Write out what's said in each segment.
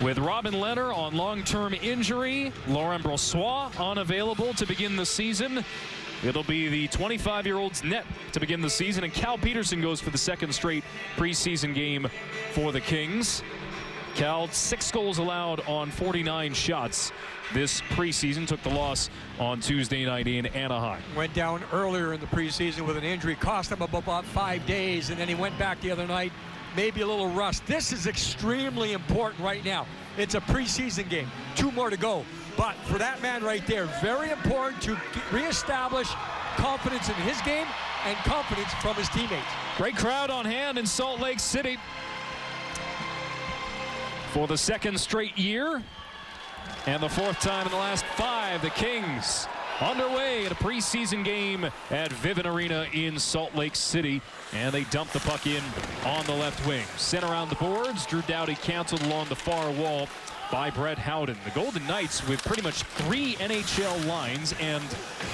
With Robin Lehner on long-term injury, Laurent Brossoit unavailable to begin the season. It'll be the 25-year-old's net to begin the season, and Cal Petersen goes for the second straight preseason game for the Kings. Cal, 6 goals allowed on 49 shots this preseason. Took the loss on Tuesday night in Anaheim. Went down earlier in the preseason with an injury, cost him about 5 days, and then he went back the other night, maybe a little rust. This is extremely important right now. It's a preseason game, 2 more to go. But for that man right there, very important to reestablish confidence in his game and confidence from his teammates. Great crowd on hand in Salt Lake City for the second straight year and the 4th time in the last 5. The Kings underway in a preseason game at Vivint Arena in Salt Lake City, and they dump the puck in on the left wing. Sent around the boards, Drew Doughty canceled along the far wall by Brett Howden. The Golden Knights with pretty much 3 NHL lines and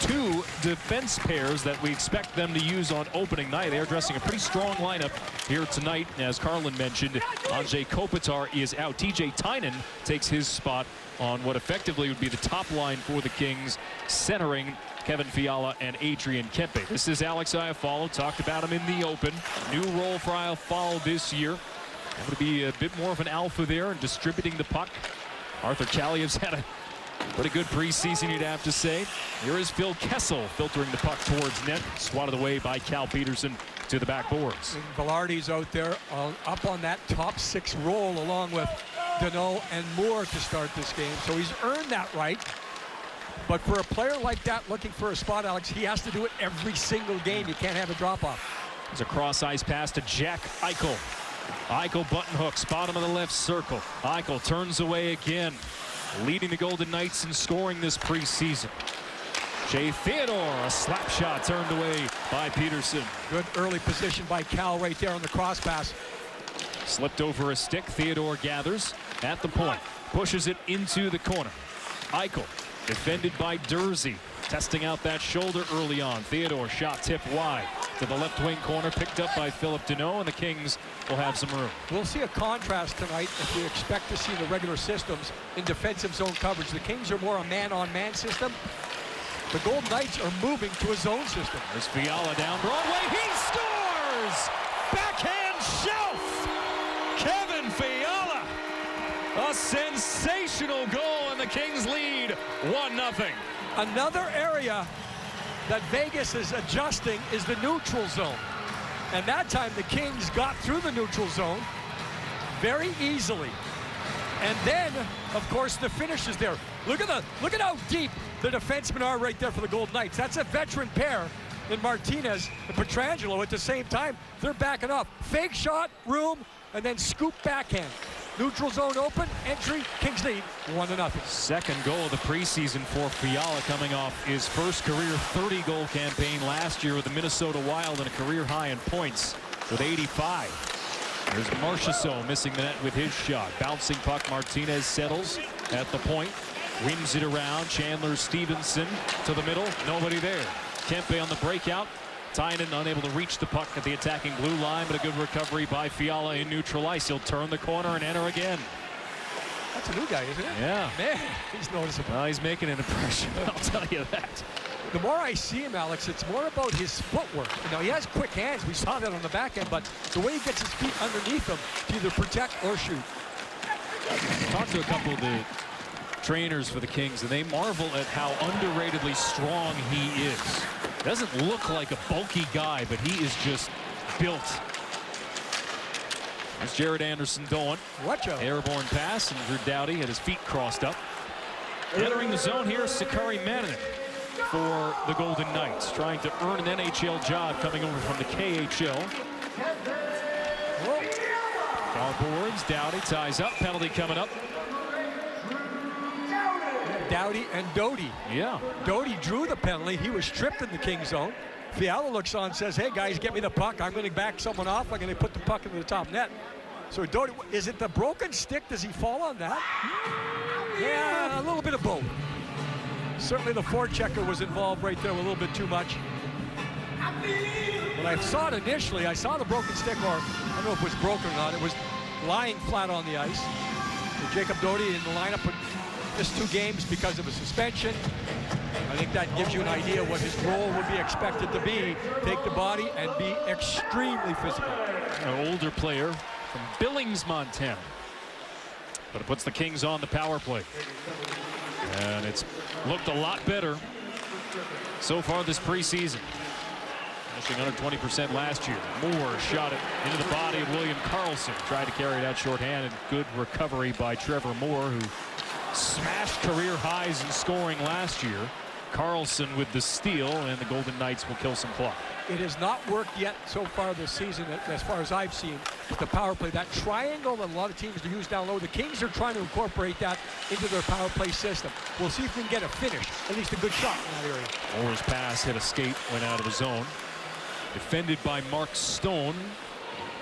2 defense pairs that we expect them to use on opening night. They're dressing a pretty strong lineup here tonight. As Carlin mentioned, Anze Kopitar is out. TJ Tynan takes his spot on what effectively would be the top line for the Kings, centering Kevin Fiala and Adrian Kempe. This is Alex Iafallo. Talked about him in the open. New role for Iafallo this year. Going to be a bit more of an alpha there and distributing the puck. Arthur Kaliev's had a pretty good preseason, you'd have to say. Here is Phil Kessel filtering the puck towards net, swatted away by Cal Petersen to the back boards. And Velarde's out there up on that top 6 role along with Danault and Moore to start this game. So he's earned that right. But for a player like that looking for a spot, Alex, he has to do it every single game. You can't have a drop-off. There's a cross-ice pass to Jack Eichel. Eichel button hooks, bottom of the left circle. Eichel turns away again, leading the Golden Knights in scoring this preseason. Shea Theodore, a slap shot turned away by Petersen. Good early position by Cal right there on the cross pass. Slipped over a stick. Theodore gathers at the point, pushes it into the corner. Eichel defended by Durzi, testing out that shoulder early on. Theodore shot tipped wide to the left wing corner, picked up by Phillip Danault, and the Kings will have some room. We'll see a contrast tonight if we expect to see the regular systems in defensive zone coverage. The Kings are more a man-on-man system. The Golden Knights are moving to a zone system. There's Fiala down Broadway. He scores! Backhand shelf! Kevin Fiala! A sensational goal, and the Kings lead 1-0. Another area that Vegas is adjusting is the neutral zone. And that time the Kings got through the neutral zone very easily. And then, of course, the finish is there. Look at how deep the defensemen are right there for the Golden Knights. That's a veteran pair in Martinez and Pietrangelo at the same time. They're backing off. Fake shot, room, and then scoop backhand. Neutral zone open, entry, Kings lead 1-0. Second goal of the preseason for Fiala, coming off his first career 30-goal campaign last year with the Minnesota Wild and a career high in points with 85. There's Marchessault missing the net with his shot. Bouncing puck, Martinez settles at the point, wins it around. Chandler Stevenson to the middle, nobody there. Kempe on the breakout. Tynan unable to reach the puck at the attacking blue line, but a good recovery by Fiala in neutral ice. He'll turn the corner and enter again. That's a new guy, isn't it? Yeah. Man, he's noticeable. Well, he's making an impression, I'll tell you that. The more I see him, Alex, it's more about his footwork. You know, he has quick hands. We saw that on the back end, but the way he gets his feet underneath him to either protect or shoot. Talked to a couple of the trainers for the Kings, and they marvel at how underratedly strong he is. Doesn't look like a bulky guy, but he is just built. There's Jared Anderson-Doan. Watch out. Airborne pass, and Drew Doughty had his feet crossed up. Entering the zone here, Sakari Mannanen for the Golden Knights, trying to earn an NHL job coming over from the KHL. Far boards, Doughty ties up, penalty coming up. Doughty and Doty. Yeah. Doty drew the penalty. He was tripped in the King zone. Fiala looks on and says, hey, guys, get me the puck. I'm going to back someone off. I'm going to put the puck into the top net. So Doty, is it the broken stick? Does he fall on that? Yeah, a little bit of both. Certainly the forechecker was involved right there a little bit too much. When I saw it initially, I saw the broken stick, or I don't know if it was broken or not. It was lying flat on the ice. So Jacob Doty in the lineup for just 2 games because of a suspension. I think that gives you an idea what his role would be expected to be. Take the body and be extremely physical. An older player from Billings, Montana. But it puts the Kings on the power play. And it's looked a lot better so far this preseason. Finishing under 20% last year. Moore shot it into the body of William Karlsson. Tried to carry it out shorthanded. Good recovery by Trevor Moore, who smashed career highs in scoring last year. Karlsson with the steal, and the Golden Knights will kill some clock. It has not worked yet so far this season, as far as I've seen, with the power play. That triangle that a lot of teams do use down low, the Kings are trying to incorporate that into their power play system. We'll see if we can get a finish, at least a good shot in that area. Moore's pass hit a skate, went out of the zone. Defended by Mark Stone.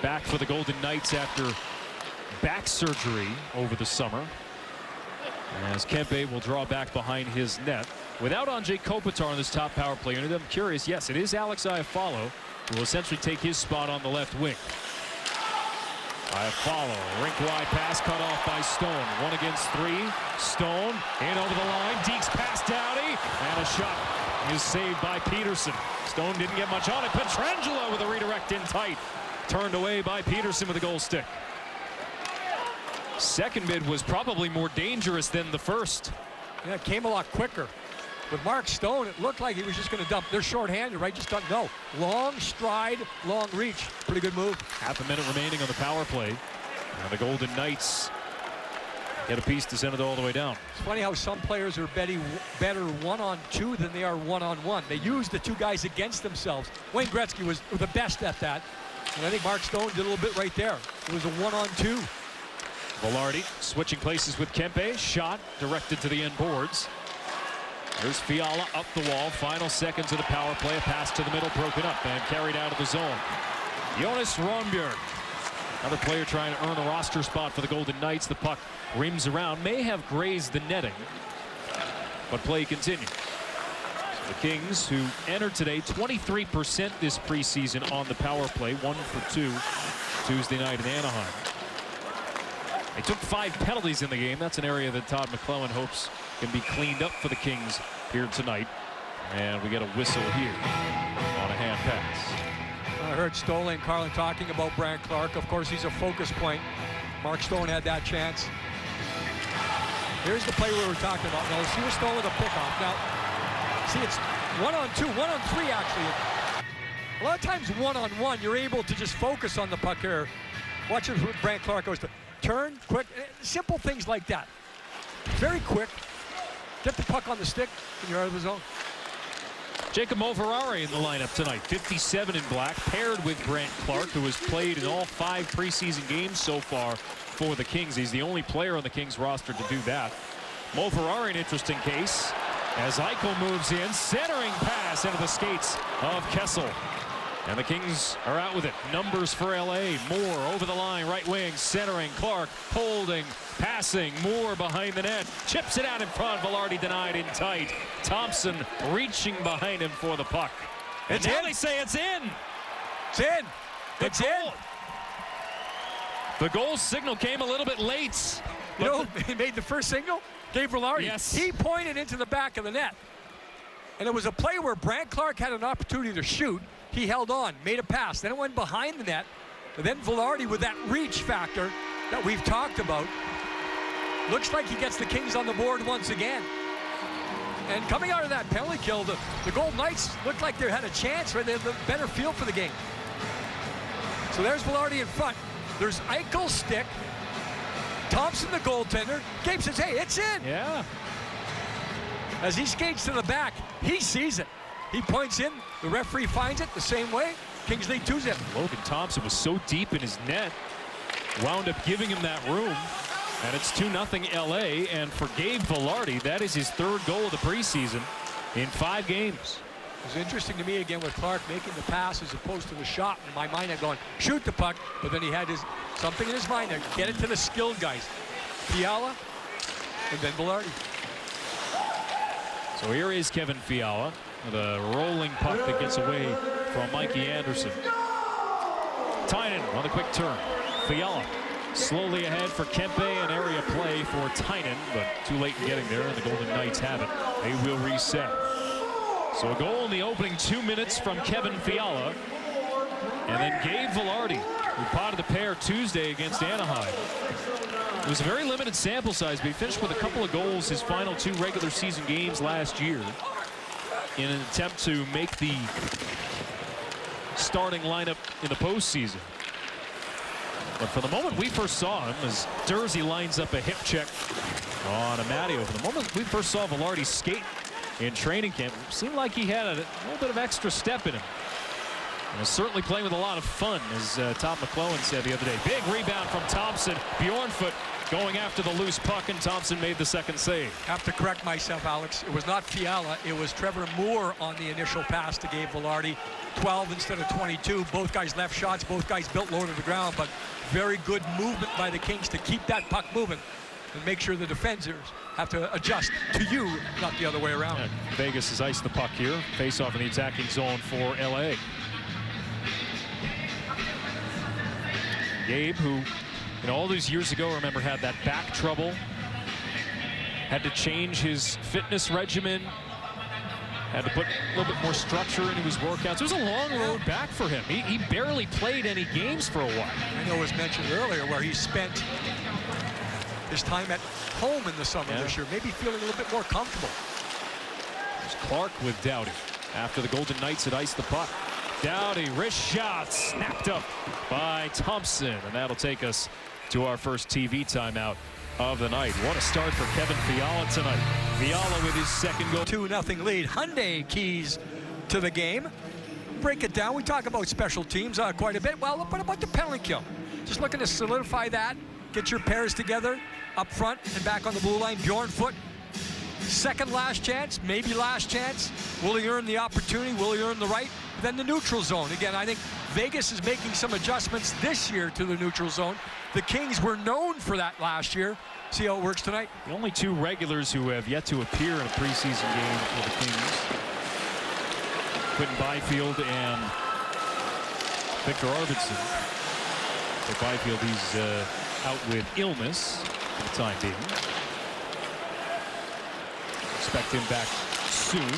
Back for the Golden Knights after back surgery over the summer. As Kempe will draw back behind his net. Without Andrei Kopitar on this top power play unit, I'm curious, yes, it is Alex Iafallo who will essentially take his spot on the left wing. Iafallo, rink-wide pass cut off by Stone. 1 against 3. Stone in over the line. Deeks past Doughty, and a shot is saved by Peterson. Stone didn't get much on it. Pietrangelo with a redirect in tight. Turned away by Peterson with a goal stick. Second mid was probably more dangerous than the first. Yeah, it came a lot quicker. With Mark Stone, it looked like he was just going to dump. They're shorthanded, right? Just don't know. Long stride, long reach. Pretty good move. Half a minute remaining on the power play. And the Golden Knights get a piece to send it all the way down. It's funny how some players are better 1-on-2 than they are 1-on-1. They use the 2 guys against themselves. Wayne Gretzky was the best at that. And I think Mark Stone did a little bit right there. It was a 1-on-2. Velarde switching places with Kempe. Shot directed to the end boards. There's Fiala up the wall. Final seconds of the power play. A pass to the middle, broken up and carried out of the zone. Jonas Rondbjerg, another player trying to earn a roster spot for the Golden Knights. The puck rims around, may have grazed the netting, but play continues. So the Kings, who entered today 23% this preseason on the power play, 1 for 2 Tuesday night in Anaheim. They took 5 penalties in the game. That's an area that Todd McClellan hopes can be cleaned up for the Kings here tonight. And we get a whistle here on a hand pass. I heard Stole and Carlin talking about Brandt Clarke. Of course, he's a focus point. Mark Stone had that chance. Here's the play we were talking about. Now, see what Stone with a pickoff. Now, see, it's 1-on-2, 1-on-3 actually. A lot of times 1-on-1, you're able to just focus on the puck here. Watch it, Brandt Clarke goes to turn, quick, simple things like that. Very quick. Get the puck on the stick, and you're out of the zone. Jacob Moverare in the lineup tonight, 57 in black, paired with Brandt Clarke, who has played in all 5 preseason games so far for the Kings. He's the only player on the Kings roster to do that. Moverare, an interesting case, as Eichel moves in, centering pass into the skates of Kessel. And the Kings are out with it. Numbers for LA. Moore over the line, right wing, centering. Clarke holding, passing. Moore behind the net. Chips it out in front. Velarde denied in tight. Thompson reaching behind him for the puck. And now they say it's in. It's in. It's in. The goal signal came a little bit late. You know, he made the first signal. Dave Velarde. Yes. He pointed into the back of the net. And it was a play where Brandt Clarke had an opportunity to shoot. He held on, made a pass, then it went behind the net. And then Velarde, with that reach factor that we've talked about, looks like he gets the Kings on the board once again. And coming out of that penalty kill, the Golden Knights looked like they had a chance, right? They had a better feel for the game. So there's Velarde in front. There's Eichel's stick. Thompson, the goaltender. Gabe says, hey, it's in. Yeah. As he skates to the back, he sees it. He points in. The referee finds it the same way. Kings lead 2-0. Logan Thompson was so deep in his net, wound up giving him that room. And it's 2-0 LA. And for Gabe Velarde, that is his 3rd goal of the preseason in 5 games. It was interesting to me again with Clarke making the pass as opposed to the shot. In my mind, I'm going, shoot the puck. But then he had something in his mind there. Get it to the skilled guys. Fiala and then Velarde. So here is Kevin Fiala. The rolling puck that gets away from Mikey Anderson. Tynan on the quick turn. Fiala Slowly ahead for Kempe, an area play for Tynan, but too late in getting there, and the Golden Knights have it. They will reset. So a goal in the opening 2 minutes from Kevin Fiala, and then Gabe Vilardi, who potted the pair Tuesday against Anaheim. It was a very limited sample size, but he finished with a couple of goals his final 2 regular season games last year in an attempt to make the starting lineup in the postseason. But for the moment we first saw him, as Durzi lines up a hip check on Amadio, for the moment we first saw Vilardi skate in training camp, it seemed like he had a little bit of extra step in him. And was certainly playing with a lot of fun, as Todd McClellan said the other day. Big rebound from Thompson. Bjornfoot going after the loose puck, and Thompson made the second save. Have to correct myself, Alex. It was not Fiala. It was Trevor Moore on the initial pass to Gabe Vilardi. 12 instead of 22. Both guys left shots. Both guys built low to the ground, but very good movement by the Kings to keep that puck moving and make sure the defenders have to adjust to you, not the other way around. Yeah, Vegas has iced the puck here. Face off in the attacking zone for LA. Gabe, who, all these years ago, remember, had that back trouble, had to change his fitness regimen, had to put a little bit more structure into his workouts. It was a long road back for him. He barely played any games for a while. I know it was mentioned earlier where he spent his time at home in the summer this year, maybe feeling a little bit more comfortable. There's Clark with Doughty after the Golden Knights had iced the puck. Doughty, wrist shot, snapped up by Thompson, and that'll take us to our first TV timeout of the night. What a start for Kevin Fiala tonight. Fiala with his second goal. 2-0 lead. Hyundai keys to the game. Break it down. We talk about special teams quite a bit. Well, what about the penalty kill? Just looking to solidify that. Get your pairs together up front and back on the blue line. Bjornfoot, second last chance, maybe last chance. Will he earn the opportunity? Will he earn the right? Then the neutral zone. Again, I think Vegas is making some adjustments this year to the neutral zone. The Kings were known for that last year. See how it works tonight? The only 2 regulars who have yet to appear in a preseason game for the Kings, Quinton Byfield and Victor Arvidsson. For Byfield, he's out with illness for the time being. Expect him back soon.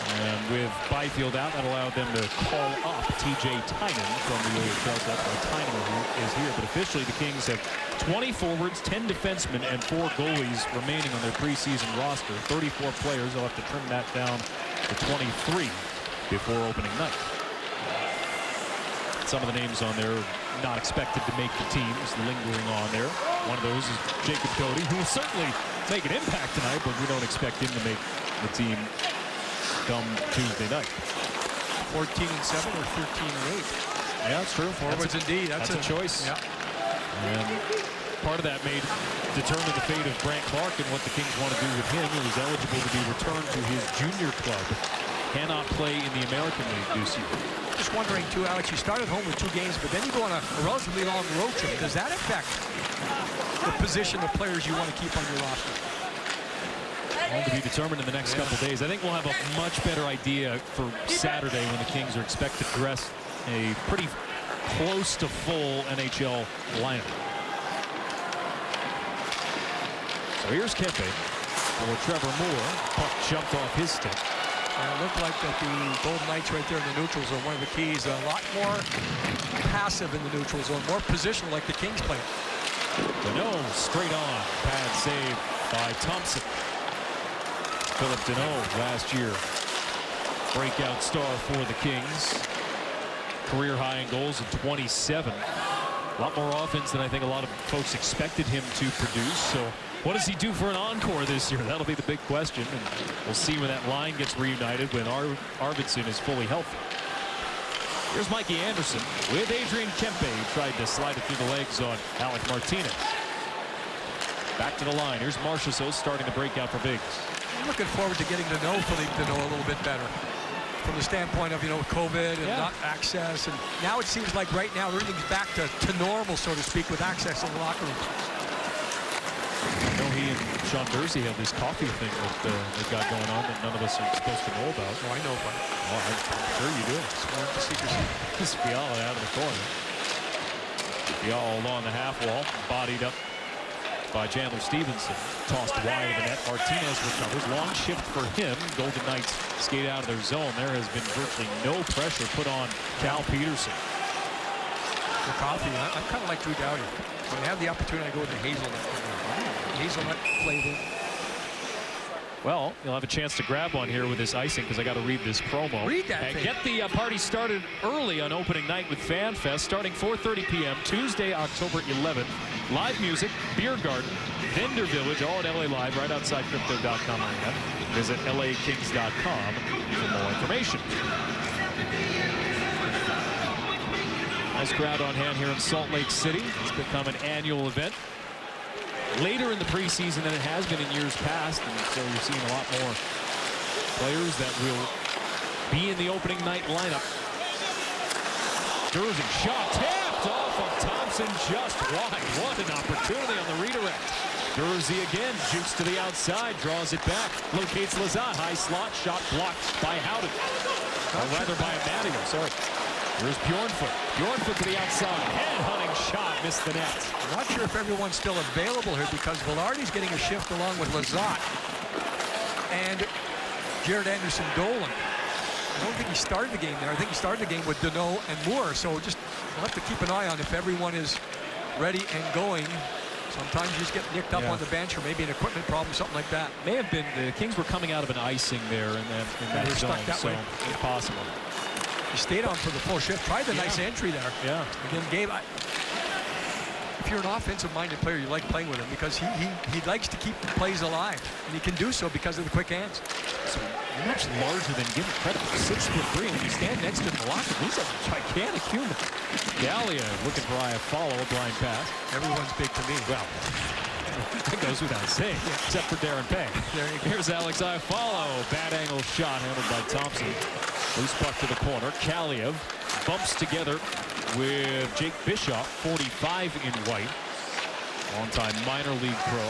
And with Byfield out, that allowed them to call up TJ Tynan from the AHL. That's why Tynan is here. But officially, the Kings have 20 forwards, 10 defensemen, and 4 goalies remaining on their preseason roster. 34 players. They'll have to trim that down to 23 before opening night. Some of the names on there not expected to make the team is lingering on there. One of those is Jacob Cody, who will certainly make an impact tonight, but we don't expect him to make the team come Tuesday night. 14-7 or 13-8. Yeah, that's true. Forwards indeed. That's a choice. Yeah. And part of that may determine the fate of Brandt Clark and what the Kings want to do with him. He was eligible to be returned to his junior club. Cannot play in the American League this year. Just wondering, too, Alex, you started home with 2 games, but then you go on a relatively long road trip. Does that affect the position of players you want to keep on your roster? All to be determined in the next couple days. I think we'll have a much better idea for Saturday when the Kings are expected to dress a pretty close to full NHL lineup. So here's Kempe for Trevor Moore. Puck jumped off his stick. And it looked like that the Golden Knights right there in the neutral zone, one of the keys, a lot more passive in the neutral zone, more positional like the Kings play. Deneau straight on. Pad save by Thompson. Philip Deneau last year, breakout star for the Kings. Career high in goals at 27. A lot more offense than I think a lot of folks expected him to produce. So what does he do for an encore this year? That'll be the big question. And we'll see when that line gets reunited when Arvidsson is fully healthy. Here's Mikey Anderson with Adrian Kempe, who tried to slide it through the legs on Alec Martinez. Back to the line. Here's Marchessault starting the breakout for Vegas. I'm looking forward to getting to know Philippe Deneau a little bit better from the standpoint of, COVID and not access. And now it seems like right now everything's back to normal, so to speak, with access in the locker room. I know he and Sean Durzi have this coffee thing that they've got going on that none of us are supposed to know about. Oh, I know about it. Oh, I'm sure you do. Sworn to secrecy. This Fiala out of the corner. all along the half wall, bodied up by Chandler Stevenson. Tossed wide of the net. Martinez recovers. Long shift for him. Golden Knights skate out of their zone. There has been virtually no pressure put on Cal Peterson. For coffee, I'm kind of like Drew Doughty. When I have the opportunity, I go with the hazelnut. Hazelnut flavor. Well, you'll have a chance to grab one here with this icing because I got to read this promo. Read that and thing. get the party started early on opening night with FanFest, starting 4:30 p.m. Tuesday, October 11th. Live music, beer garden, vendor village, all at LA Live, right outside Crypto.com arena. Visit LAKings.com for more information. Nice crowd on hand here in Salt Lake City. It's become an annual event. Later in the preseason than it has been in years past, and so you're seeing a lot more players that will be in the opening night lineup. Jersey shot tapped off of Thompson just wide. What an opportunity on the redirect. Jersey again, jukes to the outside, draws it back, locates Lazat. High slot, shot blocked by Howden. Or rather by Amadio, sorry. Here's Bjornfoot. Bjornfoot to the outside. Head-hunting shot, missed the net. I'm not sure if everyone's still available here because Velarde's getting a shift along with Lazat and Jared Anderson Dolan. I don't think he started the game there. I think he started the game with Deneau and Moore. So just we'll have to keep an eye on if everyone is ready and going. Sometimes you just get nicked up on the bench or maybe an equipment problem, something like that. May have been the Kings were coming out of an icing there in that zone, stuck that so way. it's possible. He stayed on for the full shift. Tried the nice entry there. Yeah. Again, Gabe, if you're an offensive-minded player, you like playing with him because he likes to keep the plays alive, and he can do so because of the quick hands. So much larger than given credit for. 6'3", and you stand next to him in the locker room. He's a gigantic human. Gallia looking for a follow, a blind pass. Everyone's big to me. Well, it goes without saying, except for Darren Pay. There you go. Here's Alex Iafallo. Bad angle shot handled by Thompson. Loose puck to the corner. Kaliev bumps together with Jake Bischoff, 45 in white. Longtime minor league pro.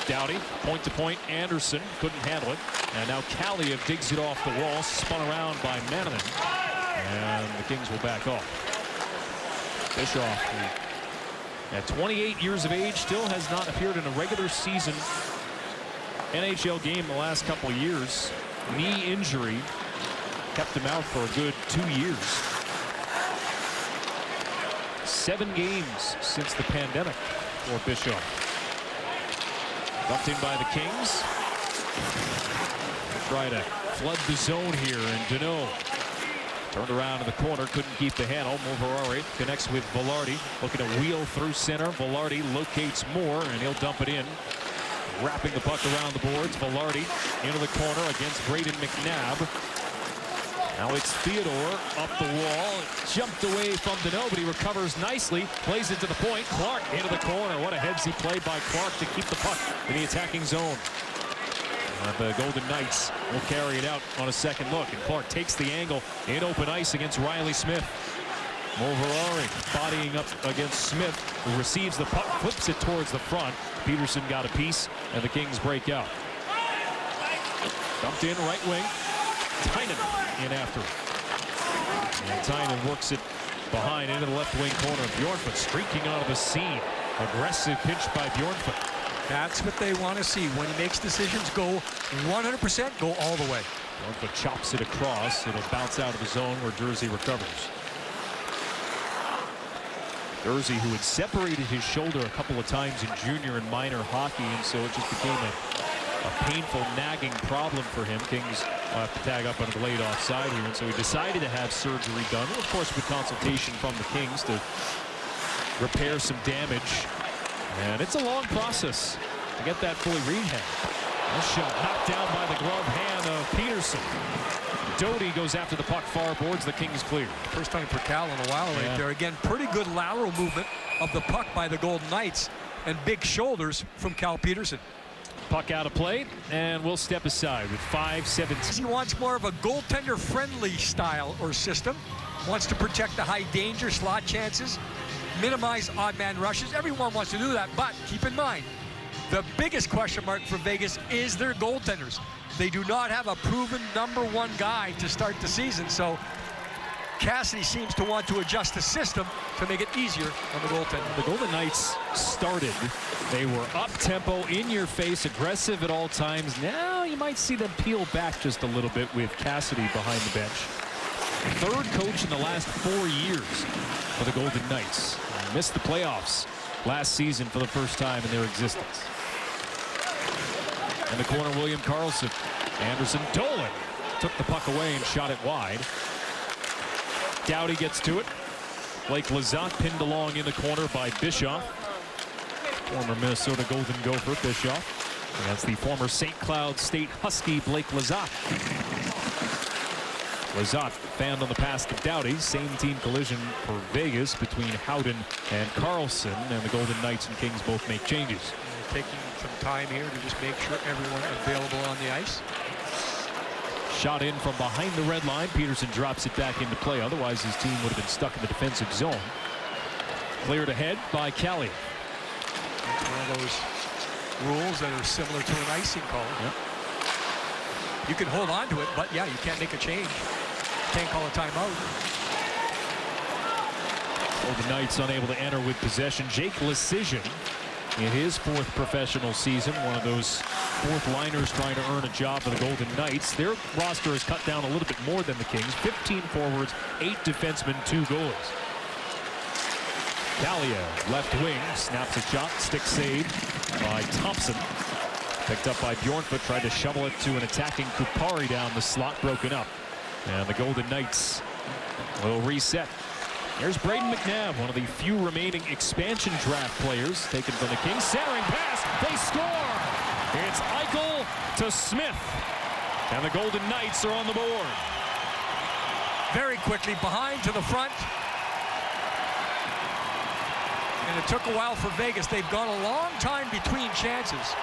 Doughty, point-to-point. Anderson couldn't handle it. And now Kaliev digs it off the wall, spun around by Manaman. And the Kings will back off. Bischoff, who at 28 years of age, still has not appeared in a regular season NHL game the last couple of years. Knee injury kept him out for a good 2 years. 7 games since the pandemic for Bischoff. Bumped in by the Kings. Try to flood the zone here, and Deneau turned around in the corner, couldn't keep the handle. Moverari connects with Velarde, looking to wheel through center. Velarde locates Moore, and he'll dump it in. Wrapping the puck around the boards. Velarde into the corner against Braden McNabb. Now it's Theodore up the wall. Jumped away from Deneau, but he recovers nicely. Plays it to the point. Clark into the corner. What a headsy play by Clark to keep the puck in the attacking zone. The Golden Knights will carry it out on a second look. And Clark takes the angle in open ice against Riley Smith. Moverari bodying up against Smith, who receives the puck, flips it towards the front. Peterson got a piece, and the Kings break out. Dumped in right wing. Tynan in after it. And Tynan works it behind into the left wing corner. Bjornfoot streaking onto the scene. Aggressive pitch by Bjornfoot. That's what they want to see. When he makes decisions, go 100%, go all the way. Bjornfoot chops it across. It'll bounce out of the zone where Jersey recovers. Jersey, who had separated his shoulder a couple of times in junior and minor hockey, and so it just became a painful, nagging problem for him. Kings have to tag up on a blade offside here, and so he decided to have surgery done, of course with consultation from the Kings to repair some damage. And it's a long process to get that fully rehabbed. This shot knocked down by the glove hand of Peterson. Doty goes after the puck far boards. The Kings clear. First time for Cal in a while right there. Again, pretty good lateral movement of the puck by the Golden Knights, and big shoulders from Cal Peterson. Puck out of play, and we'll step aside with 5:17. He wants more of a goaltender-friendly style or system. Wants to protect the high danger slot chances, minimize odd man rushes. Everyone wants to do that, but keep in mind, the biggest question mark for Vegas is their goaltenders. They do not have a proven #1 guy to start the season, so Cassidy seems to want to adjust the system to make it easier on the goaltender. The Golden Knights started. They were up-tempo, in-your-face, aggressive at all times. Now you might see them peel back just a little bit with Cassidy behind the bench. Third coach in the last 4 years for the Golden Knights. They missed the playoffs last season for the first time in their existence. In the corner, William Karlsson. Anderson Dolan took the puck away and shot it wide. Doughty gets to it. Blake Lizotte pinned along in the corner by Bischoff. Former Minnesota Golden Gopher Bischoff. And that's the former St. Cloud State Husky Blake Lizotte. Lizotte fanned on the pass to Doughty. Same team collision for Vegas between Howden and Karlsson, and the Golden Knights and Kings both make changes. Taking some time here to just make sure everyone available on the ice. Shot in from behind the red line. Peterson drops it back into play. Otherwise, his team would have been stuck in the defensive zone. Cleared ahead by Kelly. It's one of those rules that are similar to an icing call. Yep. You can hold on to it, but yeah, you can't make a change. Can't call a timeout. Golden Knights unable to enter with possession. Jake Lecision in his 4th professional season, one of those 4th liners trying to earn a job for the Golden Knights. Their roster has cut down a little bit more than the Kings. 15 forwards, 8 defensemen, 2 goalies. Kalliev, left wing, snaps a shot, stick saved by Thompson. Picked up by Bjornfoot, tried to shovel it to an attacking Kupari down the slot, broken up. And the Golden Knights will reset. There's Braden McNabb, one of the few remaining expansion draft players taken from the Kings. Centering pass, they score! It's Eichel to Smith. And the Golden Knights are on the board. Very quickly, behind to the front. And it took a while for Vegas. They've gone a long time between chances.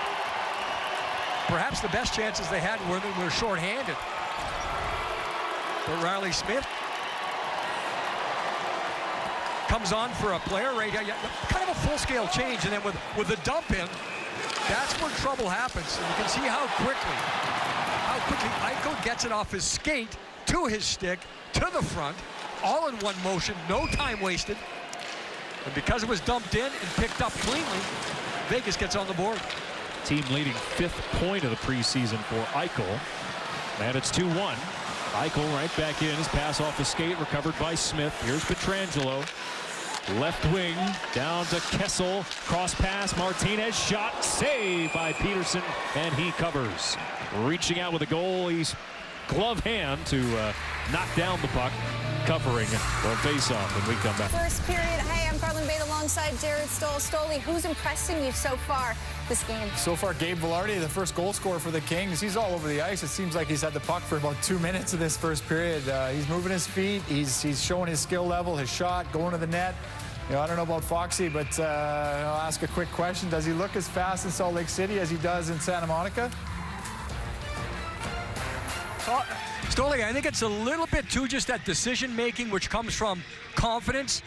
Perhaps the best chances they had were they were shorthanded. But Riley Smith comes on for a player, right? Kind of a full-scale change, and then with the dump in, that's where trouble happens. And you can see how quickly Eichel gets it off his skate to his stick, to the front, all in one motion, no time wasted. And because it was dumped in and picked up cleanly, Vegas gets on the board. Team leading 5th point of the preseason for Eichel. And it's 2-1. Eichel right back in. His pass off the skate, recovered by Smith. Here's Pietrangelo. Left wing, down to Kessel. Cross pass, Martinez. Shot, saved by Peterson, and he covers. Reaching out with a goalie's glove hand to knock down the puck. Covering the face-off when we come back. First period. Hey, I'm Carlin Bate alongside Jared Stoll. Stoley, who's impressing you so far this game? So far, Gabe Vilardi, the first goal scorer for the Kings. He's all over the ice. It seems like he's had the puck for about 2 minutes of this first period. He's moving his feet. He's showing his skill level, his shot, going to the net. You know, I don't know about Foxy, but I'll ask a quick question. Does he look as fast in Salt Lake City as he does in Santa Monica? Stoley, I think it's a little bit too just that decision-making, which comes from confidence.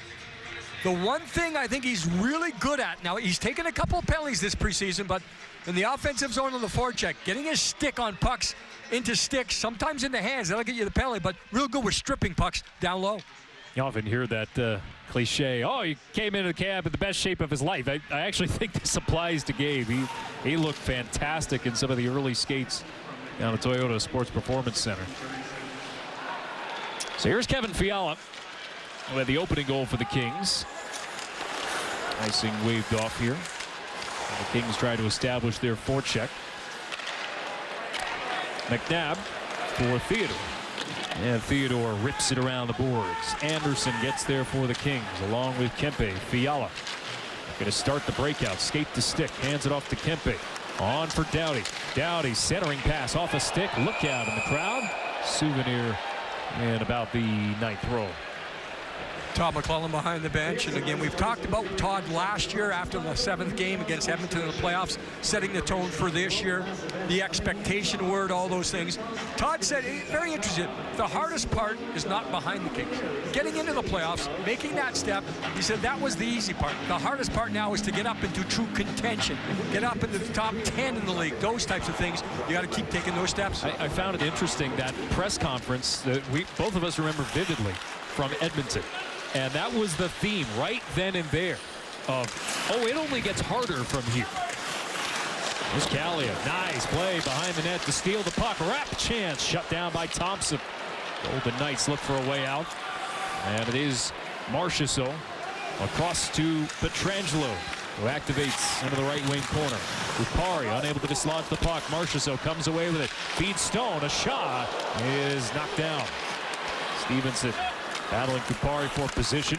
The one thing I think he's really good at, now he's taken a couple of penalties this preseason, but in the offensive zone on the forecheck, getting his stick on pucks into sticks, sometimes in the hands, that'll get you the penalty, but real good with stripping pucks down low. You often hear that cliche, oh, he came into the cab in the best shape of his life. I actually think this applies to Gabe. He looked fantastic in some of the early skates down at Toyota Sports Performance Center. So here's Kevin Fiala, who had the opening goal for the Kings. Icing waved off here. And the Kings try to establish their forecheck. McNabb for Theodore. And Theodore rips it around the boards. Anderson gets there for the Kings, along with Kempe. Fiala going to start the breakout. Skate to stick. Hands it off to Kempe. On for Doughty. Doughty centering pass off a stick. Look out in the crowd. Souvenir in about the 9th row. Todd McClellan behind the bench, and again, we've talked about Todd last year after the 7th game against Edmonton in the playoffs, setting the tone for this year, the expectation word, all those things. Todd said, very interesting, the hardest part is not behind the Kings. Getting into the playoffs, making that step, he said that was the easy part. The hardest part now is to get up into true contention, get up into the top 10 in the league, those types of things. You got to keep taking those steps. I found it interesting, that press conference that both of us remember vividly. from Edmonton. And that was the theme right then and there of, oh, it only gets harder from here. Here's Kalliev. Nice play behind the net to steal the puck. Wrap chance shut down by Thompson. Golden Knights look for a way out. And it is Marchessault across to Pietrangelo, who activates into the right wing corner. Kupari unable to dislodge the puck. Marchessault comes away with it. Feeds Stone. A shot is knocked down. Stevenson battling Kupari for position.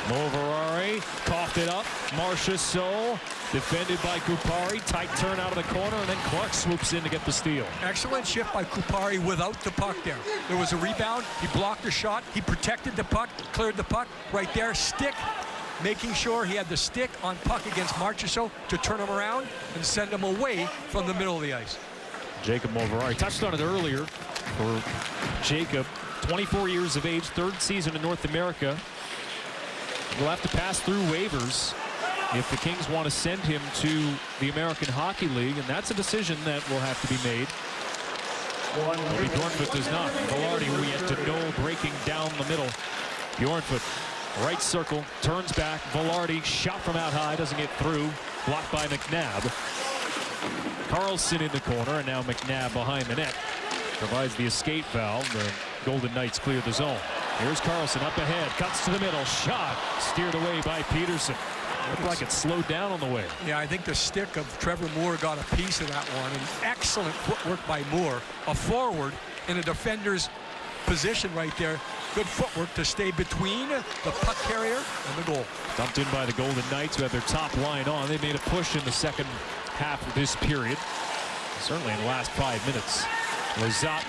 Moverare coughed it up. Marchessault defended by Kupari. Tight turn out of the corner, and then Clark swoops in to get the steal. Excellent shift by Kupari without the puck there. There was a rebound. He blocked the shot. He protected the puck, cleared the puck right there. Stick, making sure he had the stick on puck against Marchessault to turn him around and send him away from the middle of the ice. Jacob Moverare touched on it earlier for Jacob. 24 years of age, third season in North America. Will have to pass through waivers if the Kings want to send him to the American Hockey League, and that's a decision that will have to be made. Maybe Bjornfoot does not. Velarde, who we yet to know, breaking down the middle. Bjornfoot, right circle, turns back. Velarde, shot from out high, doesn't get through. Blocked by McNabb. Carlson in the corner, and now McNabb behind the net. Provides the escape valve. The Golden Knights clear the zone. Here's Carlson up ahead, cuts to the middle, shot steered away by Peterson. Looked like it slowed down on the way. Yeah, I think the stick of Trevor Moore got a piece of that one. And excellent footwork by Moore, a forward in a defender's position right there. Good footwork to stay between the puck carrier and the goal. Dumped in by the Golden Knights, who had their top line on. They made a push in the second half of this period, certainly in the last 5 minutes. Lizotte,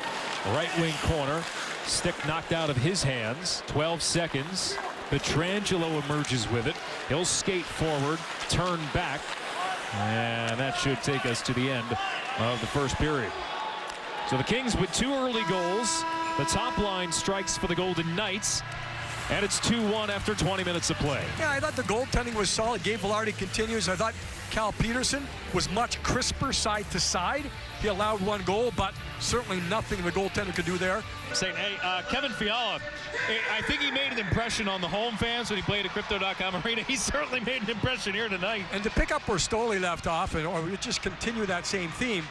right wing corner. Stick knocked out of his hands. 12 seconds. Pietrangelo emerges with it. He'll skate forward, turn back, and that should take us to the end of the first period. So the Kings with 2 early goals. The top line strikes for the Golden Knights, and it's 2-1 after 20 minutes of play. Yeah, I thought the goaltending was solid. Gabe Velarde continues. I thought Cal Peterson was much crisper side to side. He allowed 1 goal, but certainly nothing the goaltender could do there. Saying, hey, Kevin Fiala, I think he made an impression on the home fans when he played at Crypto.com Arena. He certainly made an impression here tonight. And to pick up where Stoli left off, or just continue that same theme,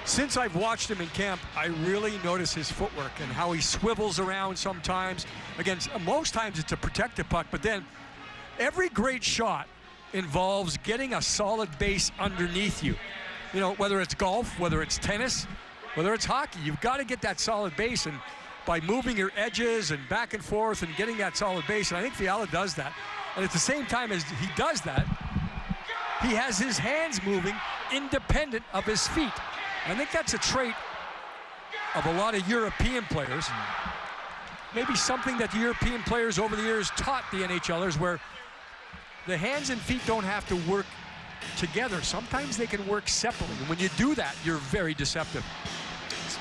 since I've watched him in camp, I really notice his footwork and how he swivels around sometimes. Against most times it's a protected puck, but then every great shot involves getting a solid base underneath you. You know, whether it's golf, whether it's tennis, whether it's hockey, you've got to get that solid base, and by moving your edges and back and forth and getting that solid base, and I think Fiala does that. And at the same time as he does that, he has his hands moving independent of his feet. I think that's a trait of a lot of European players. Maybe something that the European players over the years taught the NHLers, where the hands and feet don't have to work together. Sometimes they can work separately. And when you do that, you're very deceptive.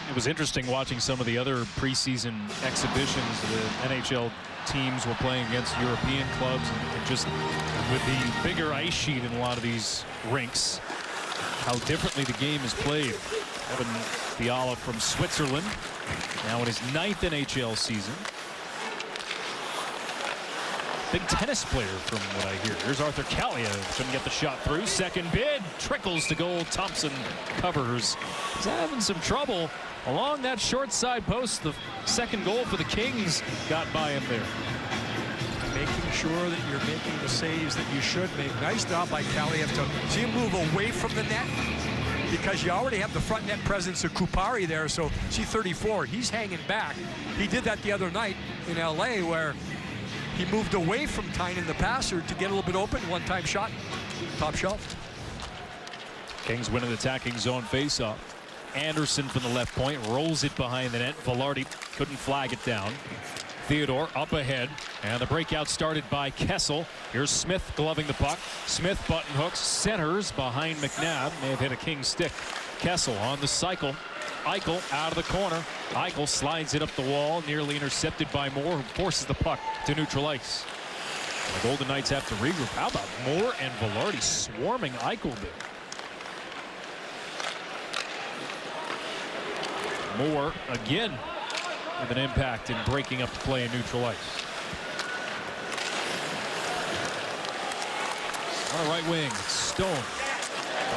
It was interesting watching some of the other preseason exhibitions. The NHL teams were playing against European clubs, and just with the bigger ice sheet in a lot of these rinks, how differently the game is played. Kevin Fiala from Switzerland, now in his 9th NHL season. Big tennis player from what I hear. Here's Arthur Kalliev. Couldn't get the shot through. Second bid. Trickles to goal. Thompson covers. He's having some trouble along that short side post. The second goal for the Kings got by him there. Making sure that you're making the saves that you should make. Nice job by Kalliev to see him move away from the net, because you already have the front net presence of Kupari there. So see 34, he's hanging back. He did that the other night in LA, where he moved away from Tynan the passer to get a little bit open. One-time shot, top shelf. Kings win an attacking zone faceoff. Anderson from the left point rolls it behind the net. Velarde couldn't flag it down. Theodore up ahead, and the breakout started by Kessel. Here's Smith gloving the puck. Smith button hooks, centers behind McNabb. May have hit a King stick. Kessel on the cycle. Eichel out of the corner. Eichel slides it up the wall, nearly intercepted by Moore, who forces the puck to neutral ice. And the Golden Knights have to regroup. How about Moore and Velarde swarming Eichel there? Moore again with an impact in breaking up the play in neutral ice. On the right wing, Stone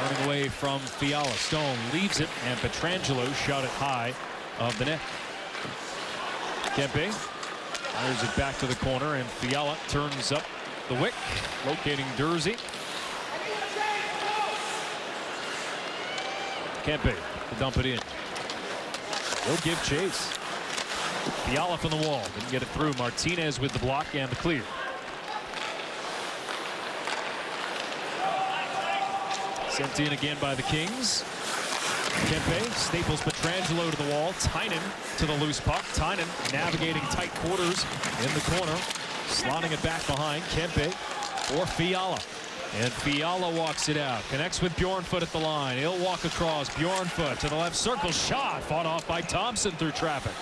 running away from Fiala. Stone leaves it, and Pietrangelo shot it high of the net. Kempe fires it back to the corner, and Fiala turns up the wick, locating Durzi. Kempe to dump it in. He'll give chase. Fiala from the wall. Didn't get it through. Martinez with the block and the clear. Sent in again by the Kings. Kempe staples Pietrangelo to the wall. Tynan to the loose puck. Tynan navigating tight quarters in the corner. Slotting it back behind. Kempe for Fiala. And Fiala walks it out. Connects with Bjornfoot at the line. He'll walk across. Bjornfoot to the left circle. Shot fought off by Thompson through traffic.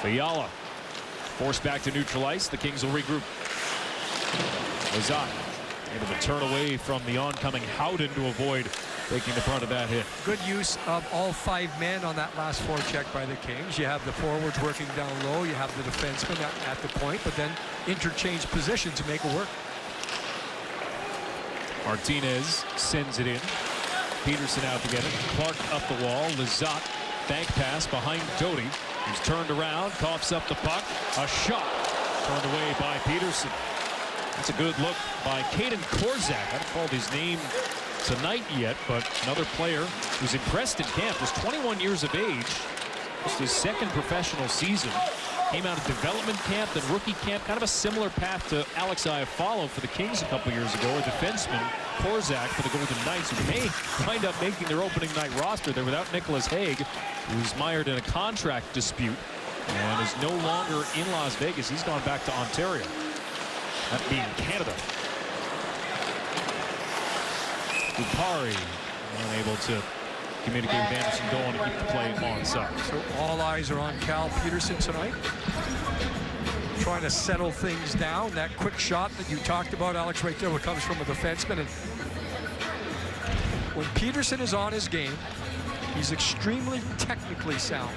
Fiala forced back to neutral ice. The Kings will regroup. Lizotte able to turn away from the oncoming Howden to avoid taking the brunt of that hit. Good use of all 5 men on that last forecheck by the Kings. You have the forwards working down low. You have the defensemen at the point, but then interchange position to make it work. Martinez sends it in. Peterson out to get it. Clark up the wall. Lizotte bank pass behind Doty. He's turned around, coughs up the puck. A shot turned away by Peterson. That's a good look by Caden Korzak. I haven't called his name tonight yet, but another player who's impressed in camp. Is 21 years of age. Just his second professional season. Came out of development camp, then rookie camp. Kind of a similar path to Alex Iafallo for the Kings a couple years ago. A defenseman, Korzak, for the Golden Knights, who may wind up making their opening night roster. They're without Nicholas Hague, who's mired in a contract dispute and is no longer in Las Vegas. He's gone back to Ontario, that being Canada. Kupari unable to communicate with Anderson Dolan to keep the play on side. So all eyes are on Cal Peterson tonight. Trying to settle things down. That quick shot that you talked about, Alex, right there, what comes from a defenseman. And when Peterson is on his game, he's extremely technically sound,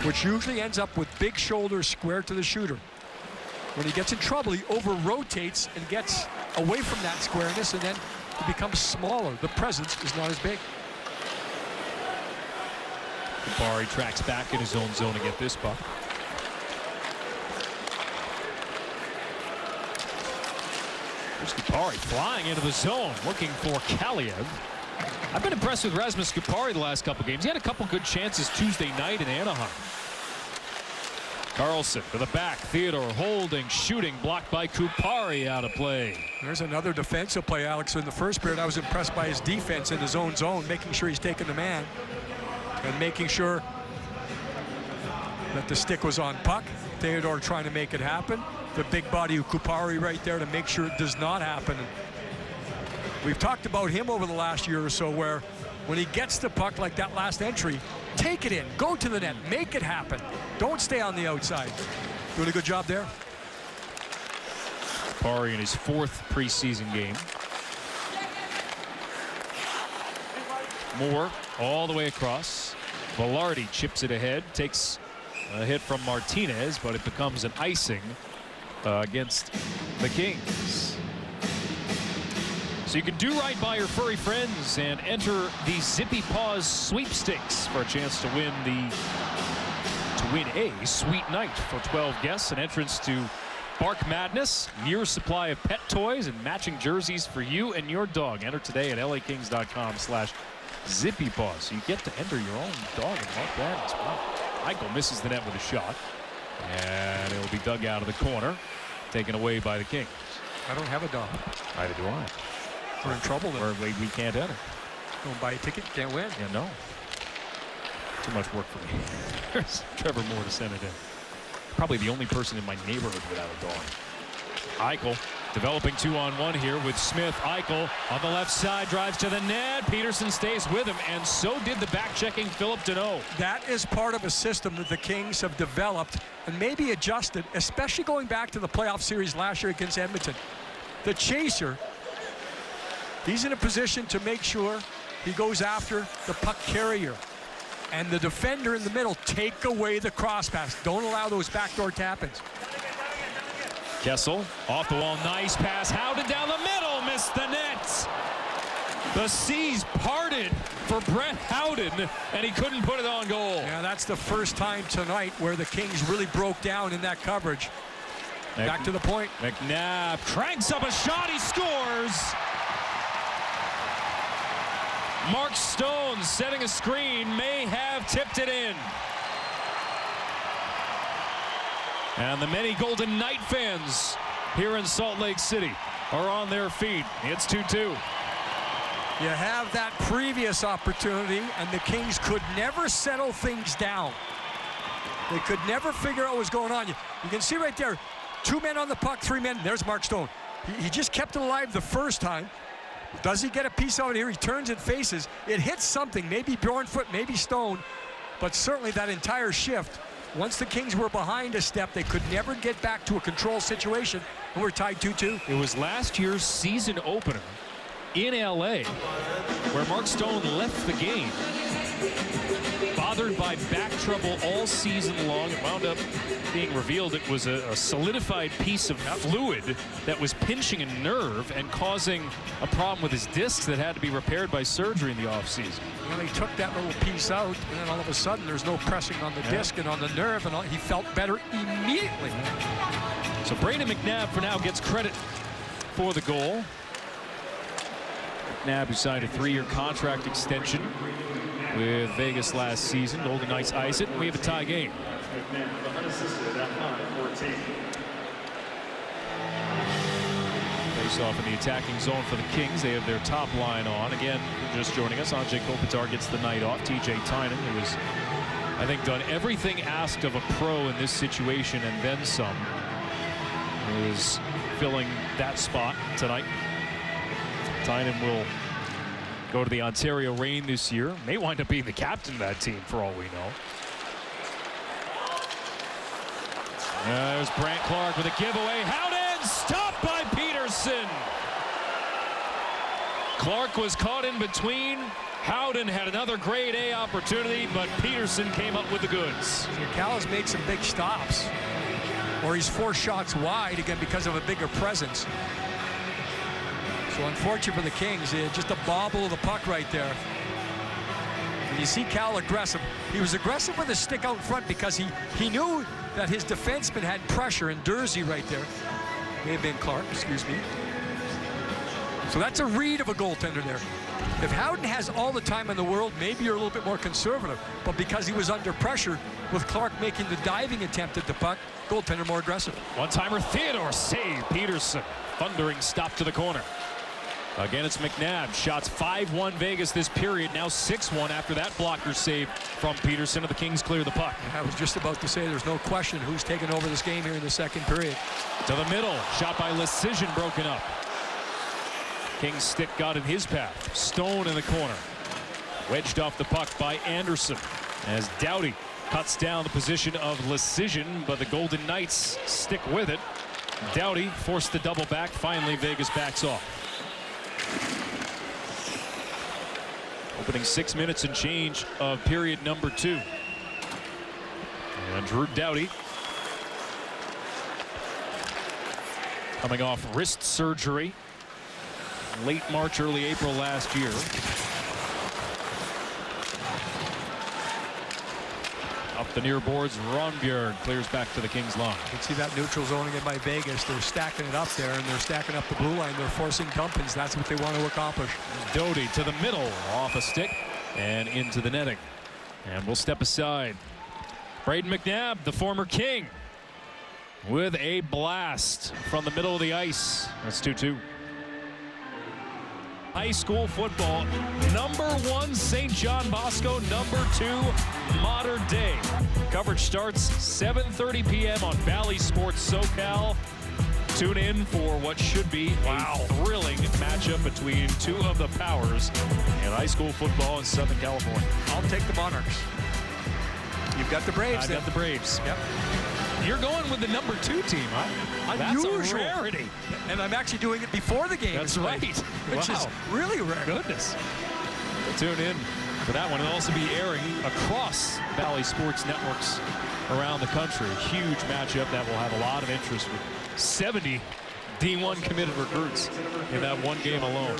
which usually ends up with big shoulders square to the shooter. When he gets in trouble, he over-rotates and gets away from that squareness, and then he becomes smaller. The presence is not as big. Kupari tracks back in his own zone to get this puck. Here's Kupari flying into the zone, looking for Kaliev. I've been impressed with Rasmus Kupari the last couple games. He had a couple good chances Tuesday night in Anaheim. Carlson to the back. Theodore holding, shooting, blocked by Kupari, out of play. There's another defensive play, Alex. In the first period, I was impressed by his defense in his own zone, making sure he's taking the man and making sure that the stick was on puck. Theodore trying to make it happen. The big body of Kupari right there to make sure it does not happen. We've talked about him over the last year or so, where when he gets the puck like that last entry, take it in, go to the net, make it happen. Don't stay on the outside. Doing a good job there. Kupari in his 4th preseason game. Moore all the way across. Velarde chips it ahead, takes a hit from Martinez, but it becomes an icing against the Kings. So you can do right by your furry friends and enter the Zippy Paws sweepstakes for a chance to win a sweet night for 12 guests, an entrance to Bark Madness, year's supply of pet toys and matching jerseys for you and your dog. Enter today at lakings.com/ZippyPaws. So you get to enter your own dog in Bark Madness. Wow. Eichel misses the net with a shot, and it'll be dug out of the corner, taken away by the Kings. I don't have a dog. Neither do I. We're in trouble then. Or we can't enter. Don't buy a ticket, can't win. Yeah, no. Too much work for me. There's Trevor Moore to send it in. Probably the only person in my neighborhood without a dog. Eichel developing 2-on-1 here with Smith. Eichel on the left side, drives to the net. Peterson stays with him, and so did the back-checking Philip Deneau. That is part of a system that the Kings have developed and maybe adjusted, especially going back to the playoff series last year against Edmonton. The chaser, he's in a position to make sure he goes after the puck carrier. and the defender in the middle take away the cross pass. Don't allow those backdoor tap-ins. Kessel off the wall, nice pass. Howden down the middle, missed the net. The seas parted for Brett Howden, and he couldn't put it on goal. Yeah, that's the first time tonight where the Kings really broke down in that coverage. Back to the point. McNabb cranks up a shot, he scores. Mark Stone setting a screen, may have tipped it in. And the many Golden Knight fans here in Salt Lake City are on their feet. It's 2-2. You have that previous opportunity, and the Kings could never settle things down. They could never figure out what was going on. You can see right there, 2 men on the puck, 3 men. There's Mark Stone. He just kept it alive the first time. Does he get a piece out here? He turns and faces. It hits something, maybe Bjornfoot, maybe Stone, but certainly that entire shift. Once the Kings were behind a step, they could never get back to a control situation, and we're tied 2-2. It was last year's season opener in LA where Mark Stone left the game. Bothered by back trouble all season long. It wound up being revealed it was a solidified piece of fluid that was pinching a nerve and causing a problem with his discs that had to be repaired by surgery in the offseason. Well, he took that little piece out, and then all of a sudden there's no pressing on the disc and on the nerve, and he felt better immediately. So Brayden McNabb for now gets credit for the goal. McNabb, who signed a 3-year contract extension with Vegas last season. Golden Knights ice it, and we have a tie game. Face off in the attacking zone for the Kings. They have their top line on. Again, just joining us, Anze Kopitar gets the night off. TJ Tynan, who has, I think, done everything asked of a pro in this situation and then some, is filling that spot tonight. Tynan will go to the Ontario Reign this year. May wind up being the captain of that team for all we know. There's Brandt Clarke with a giveaway. Howden stopped by Peterson. Clarke was caught in between. Howden had another grade A opportunity, but Peterson came up with the goods. Cal has made some big stops, or he's 4 shots wide again because of a bigger presence. So unfortunate for the Kings, just a bobble of the puck right there. And you see Cal aggressive. He was aggressive with his stick out in front because he knew that his defenseman had pressure, and Dursey right there. May have been Clarke, excuse me. So that's a read of a goaltender there. If Howden has all the time in the world, maybe you're a little bit more conservative. But because he was under pressure, with Clarke making the diving attempt at the puck, goaltender more aggressive. One-timer Theodore save. Peterson. Thundering stop to the corner. Again, it's McNabb. Shots 5-1 Vegas this period. Now 6-1 after that blocker save from Peterson, and the Kings clear the puck. I was just about to say there's no question who's taking over this game here in the second period. To the middle. Shot by Lecision broken up. King's stick got in his path. Stone in the corner. Wedged off the puck by Anderson as Doughty cuts down the position of Lecision, but the Golden Knights stick with it. Doughty forced the double back. Finally, Vegas backs off. Opening 6 minutes and change of period number 2. And Drew Doughty, coming off wrist surgery late March, early April last year. Up the near boards, Ronbjörn clears back to the Kings line. You can see that neutral zoning in by Vegas. They're stacking it up there, and they're stacking up the blue line. They're forcing dump-ins. That's what they want to accomplish. Doughty to the middle, off a stick, and into the netting. And we'll step aside. Brayden McNabb, the former King, with a blast from the middle of the ice. That's 2-2. High school football, number 1 St. John Bosco, number 2 Modern Day. Coverage starts 7:30 p.m. on Valley Sports SoCal. Tune in for what should be a thrilling matchup between 2 of the powers in high school football in Southern California. I'll take the Monarchs. You've got the Braves. I've got the Braves. Yep. You're going with the number 2 team, huh? Unusual. That's a rarity. And I'm actually doing it before the game. That's right. Which is really rare. Goodness. Tune in for that one. It'll also be airing across Valley Sports networks around the country. A huge matchup that will have a lot of interest with 70 D1 committed recruits in that one game alone.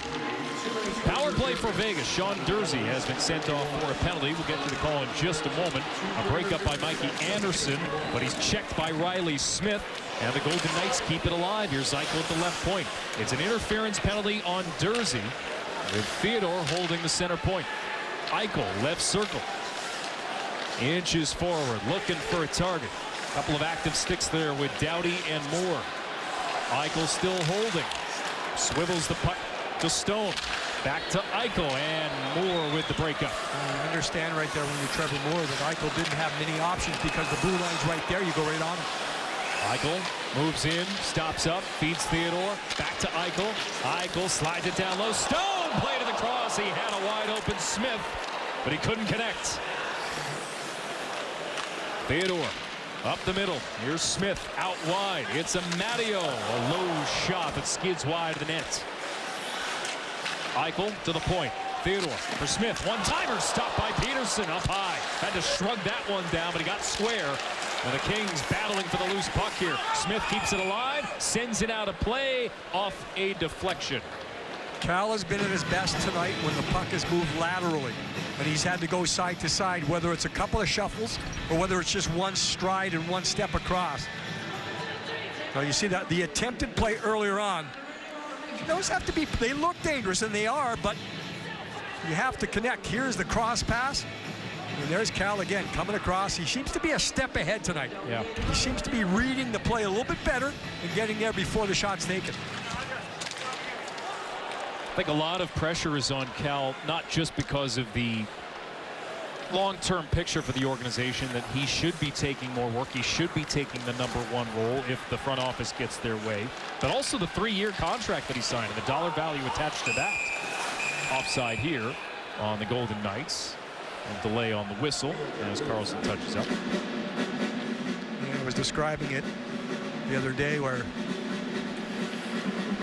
Power play for Vegas. Sean Dursey has been sent off for a penalty. We'll get to the call in just a moment. A breakup by Mikey Anderson, but he's checked by Riley Smith. And the Golden Knights keep it alive. Here's Eichel at the left point. It's an interference penalty on Dursey, with Theodore holding the center point. Eichel, left circle. Inches forward, looking for a target. Couple of active sticks there with Doughty and Moore. Eichel still holding. Swivels the puck to Stone. Back to Eichel, and Moore with the breakup. You understand right there when you're Trevor Moore that Eichel didn't have many options because the blue line's right there. You go right on him. Eichel moves in, stops up, feeds Theodore. Back to Eichel. Eichel slides it down low. Stone play to the cross. He had a wide open Smith, but he couldn't connect. Theodore up the middle. Here's Smith out wide. It's a Matteo. A low shot that skids wide of the net. Eichel to the point. Theodore for Smith. One-timer stopped by Peterson up high. Had to shrug that one down, but he got square. And the Kings battling for the loose puck here. Smith keeps it alive, sends it out of play off a deflection. Cal has been at his best tonight when the puck has moved laterally. And he's had to go side to side, whether it's a couple of shuffles or whether it's just one stride and one step across. Now you see that the attempted play earlier on, those have to be, they look dangerous, and they are, but you have to connect. Here's the cross pass. And there's Cal again coming across. He seems to be a step ahead tonight. Yeah. He seems to be reading the play a little bit better and getting there before the shot's taken. I think a lot of pressure is on Cal, not just because of the long-term picture for the organization that he should be taking more work. He should be taking the #1 role if the front office gets their way, but also the 3-year contract that he signed and the dollar value attached to that. Offside here on the Golden Knights. And delay on the whistle as Carlson touches up. I was describing it the other day where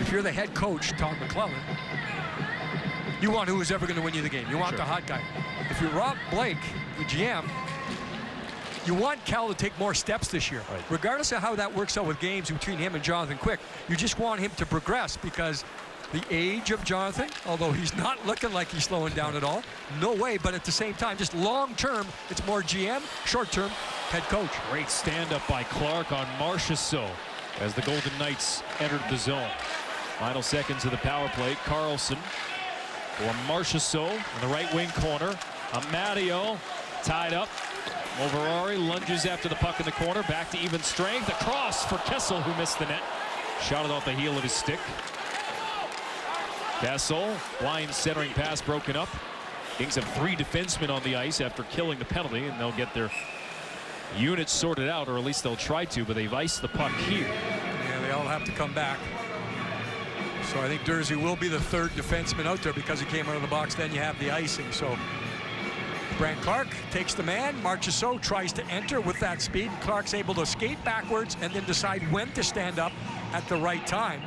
if you're the head coach, Todd McClellan, you want who is ever going to win you the game. You want the hot guy. If you're Rob Blake, the GM, you want Cal to take more steps this year. Right. Regardless of how that works out with games between him and Jonathan Quick, you just want him to progress because the age of Jonathan, although he's not looking like he's slowing down at all, no way, but at the same time, just long term, it's more GM, short term, head coach. Great stand-up by Clark on Marchessault as the Golden Knights entered the zone. Final seconds of the power play. Carlson for Marchessault in the right wing corner. Amadio tied up. Moverari lunges after the puck in the corner. Back to even strength. A cross for Kessel, who missed the net. Shot it off the heel of his stick. Kessel, blind centering pass broken up. Kings have 3 defensemen on the ice after killing the penalty, and they'll get their units sorted out, or at least they'll try to, but they've iced the puck here. Yeah, they all have to come back. So I think Dursey will be the 3rd defenseman out there because he came out of the box. Then you have the icing. So Brandt Clarke takes the man. Marchessault tries to enter with that speed. Clark's able to skate backwards and then decide when to stand up at the right time.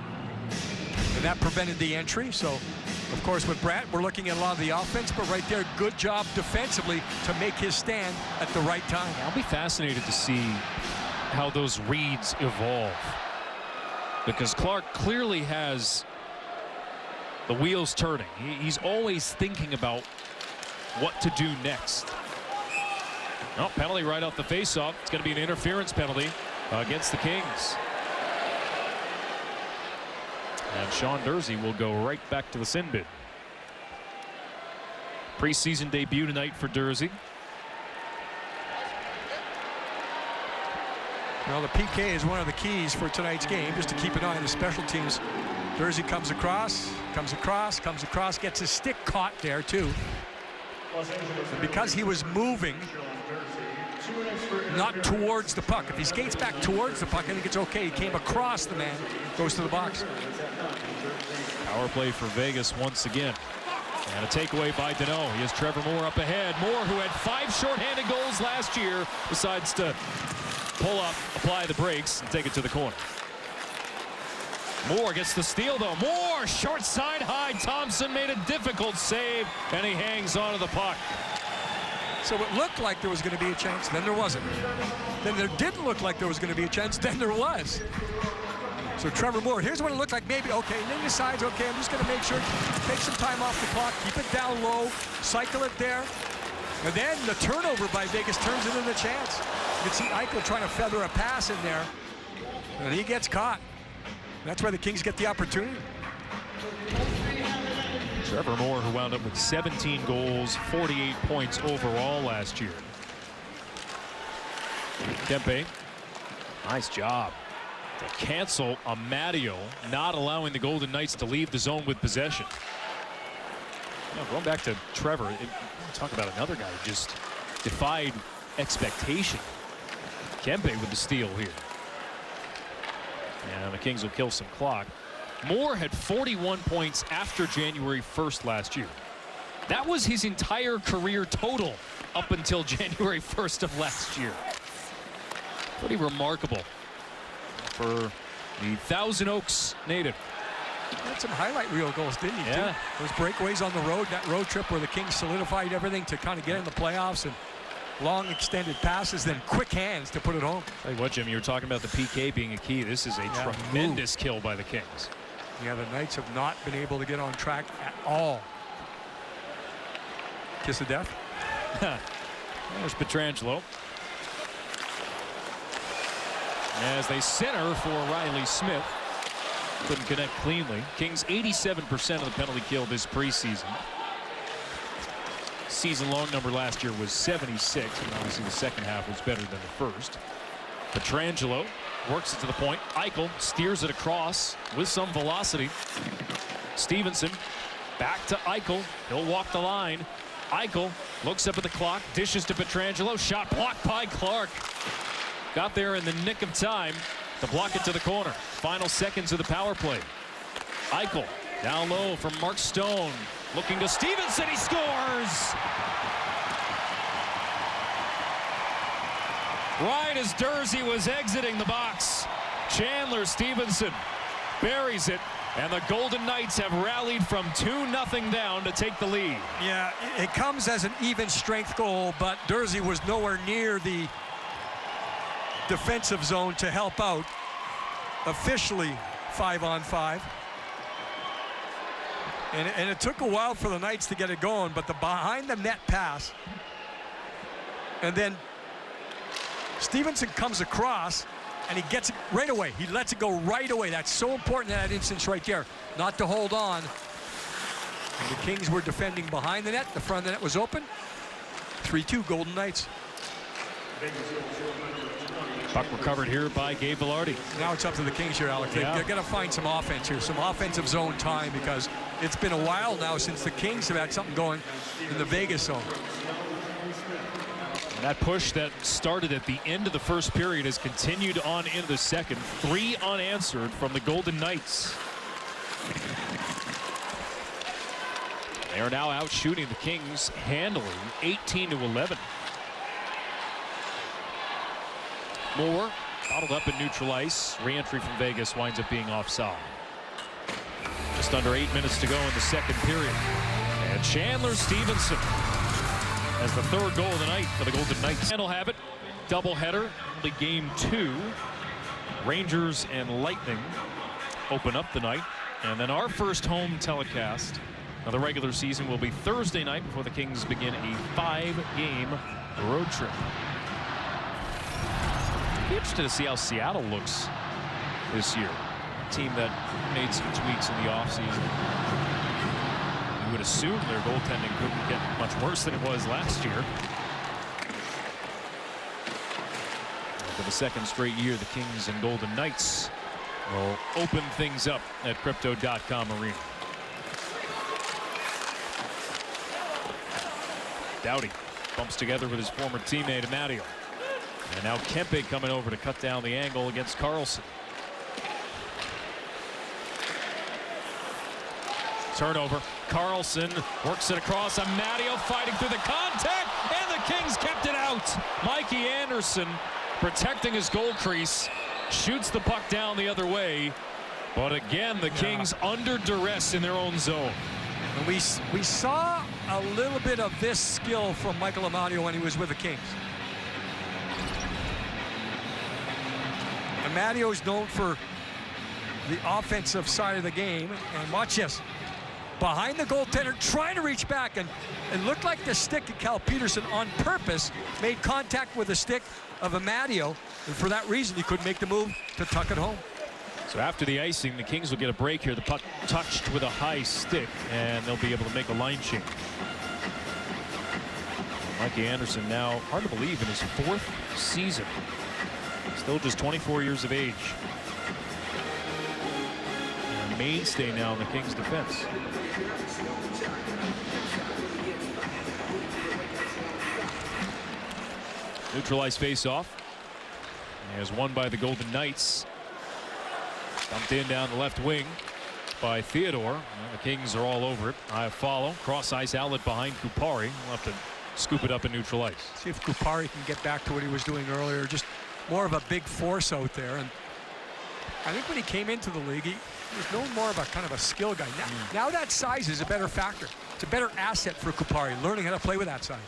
And that prevented the entry. So, of course, with Brandt, we're looking at a lot of the offense, but right there, good job defensively to make his stand at the right time. I'll be fascinated to see how those reads evolve, because Clark clearly has the wheels turning. He's always thinking about what to do next. Oh, penalty right off the faceoff. It's going to be an interference penalty against the Kings. And Sean Dursey will go right back to the sin bin. Preseason debut tonight for Dursey. Well, the PK is one of the keys for tonight's game, just to keep an eye on the special teams. Dursey comes across, gets his stick caught there too. And because he was moving not towards the puck, if he skates back towards the puck, I think it's okay. He came across the man, goes to the box. Power play for Vegas once again. And a takeaway by Deneau. He has Trevor Moore up ahead. Moore, who had 5 shorthanded goals last year, decides to pull up, apply the brakes, and take it to the corner. Moore gets the steal, though. Moore, short side high. Thompson made a difficult save, and he hangs onto the puck. So it looked like there was going to be a chance, then there wasn't. Then there didn't look like there was going to be a chance, then there was. So Trevor Moore, here's what it looked like. Maybe, okay, and then he decides, okay, I'm just going to make sure, take some time off the clock, keep it down low, cycle it there. And then the turnover by Vegas turns it into a chance. You can see Eichel trying to feather a pass in there, and he gets caught. That's why the Kings get the opportunity. Trevor Moore, who wound up with 17 goals, 48 points overall last year. Kempe, nice job to cancel Amadio, not allowing the Golden Knights to leave the zone with possession. Now, going back to Trevor, talk about another guy who just defied expectation. Kempe with the steal here. And the Kings will kill some clock. Moore had 41 points after January 1st last year. That was his entire career total up until January 1st of last year. Pretty remarkable for the Thousand Oaks native. He had some highlight reel goals, didn't he? Yeah. Too? Those breakaways on the road, that road trip where the Kings solidified everything to kind of get in the playoffs, and long extended passes, then quick hands to put it home. Tell you what, Jim, you were talking about the PK being a key. This is a tremendous kill by the Kings. Yeah, the Knights have not been able to get on track at all. Kiss of death. There's Pietrangelo. As they center for Riley Smith. Couldn't connect cleanly. Kings 87% of the penalty kill this preseason. Season-long number last year was 76, and obviously the second half was better than the first. Pietrangelo works it to the point. Eichel steers it across with some velocity. Stevenson back to Eichel. He'll walk the line. Eichel looks up at the clock, dishes to Pietrangelo. Shot blocked by Clark. Got there in the nick of time to block it to the corner. Final seconds of the power play. Eichel down low from Mark Stone. Looking to Stevenson. He scores! Right as Durzi was exiting the box, Chandler Stevenson buries it, and the Golden Knights have rallied from 2-0 down to take the lead. Yeah, it comes as an even strength goal, but Durzi was nowhere near the defensive zone to help out. Officially 5-on-5. And it took a while for the Knights to get it going, but the behind the net pass, and then Stevenson comes across and he gets it right away. He lets it go right away. That's so important in that instance right there, not to hold on. And the Kings were defending behind the net. The front of the net was open. 3-2 Golden Knights. Puck recovered here by Gabe Vilardi. Now it's up to the Kings here, Alex. Yeah. They've got to find some offense here, some offensive zone time, because it's been a while now since the Kings have had something going in the Vegas zone. And that push that started at the end of the first period has continued on into the second. 3 unanswered from the Golden Knights. They are now out shooting the Kings handily, 18-11. Moore bottled up in neutral ice. Re-entry from Vegas winds up being offside. Just under 8 minutes to go in the second period. And Chandler Stevenson as the third goal of the night for the Golden Knights. And will have it. Doubleheader, only game 2. Rangers and Lightning open up the night. And then our first home telecast of the regular season will be Thursday night before the Kings begin a 5-game road trip. Be interested to see how Seattle looks this year. A team that made some tweaks in the offseason. You would assume their goaltending couldn't get much worse than it was last year. For the second straight year, the Kings and Golden Knights will open things up at Crypto.com Arena. Doughty bumps together with his former teammate Amadio. And now Kempe coming over to cut down the angle against Carlson. Turnover. Carlson works it across. Amadio fighting through the contact, and the Kings kept it out. Mikey Anderson protecting his goal crease, shoots the puck down the other way, But again, the Kings under duress in their own zone. And we saw a little bit of this skill from Michael Amadio when he was with the Kings. Amadio is known for the offensive side of the game. And watch this. Behind the goaltender, trying to reach back. And it looked like the stick of Cal Peterson on purpose made contact with the stick of Amadio. And for that reason, he couldn't make the move to tuck it home. So after the icing, the Kings will get a break here. The puck touched with a high stick, and they'll be able to make a line change. Mikey Anderson now, hard to believe, in his 4th season. Still just 24 years of age. And a mainstay now in the Kings' defense. Neutralized face-off. As won by the Golden Knights. Dumped in down the left wing by Theodore. Well, the Kings are all over it. I follow. Cross ice outlet behind Kupari. We'll have to scoop it up in neutral ice. See if Kupari can get back to what he was doing earlier. Just more of a big force out there. And I think when he came into the league, he was known more of a kind of a skill guy. Now that size is a better factor. It's a better asset for Kupari, learning how to play with that size.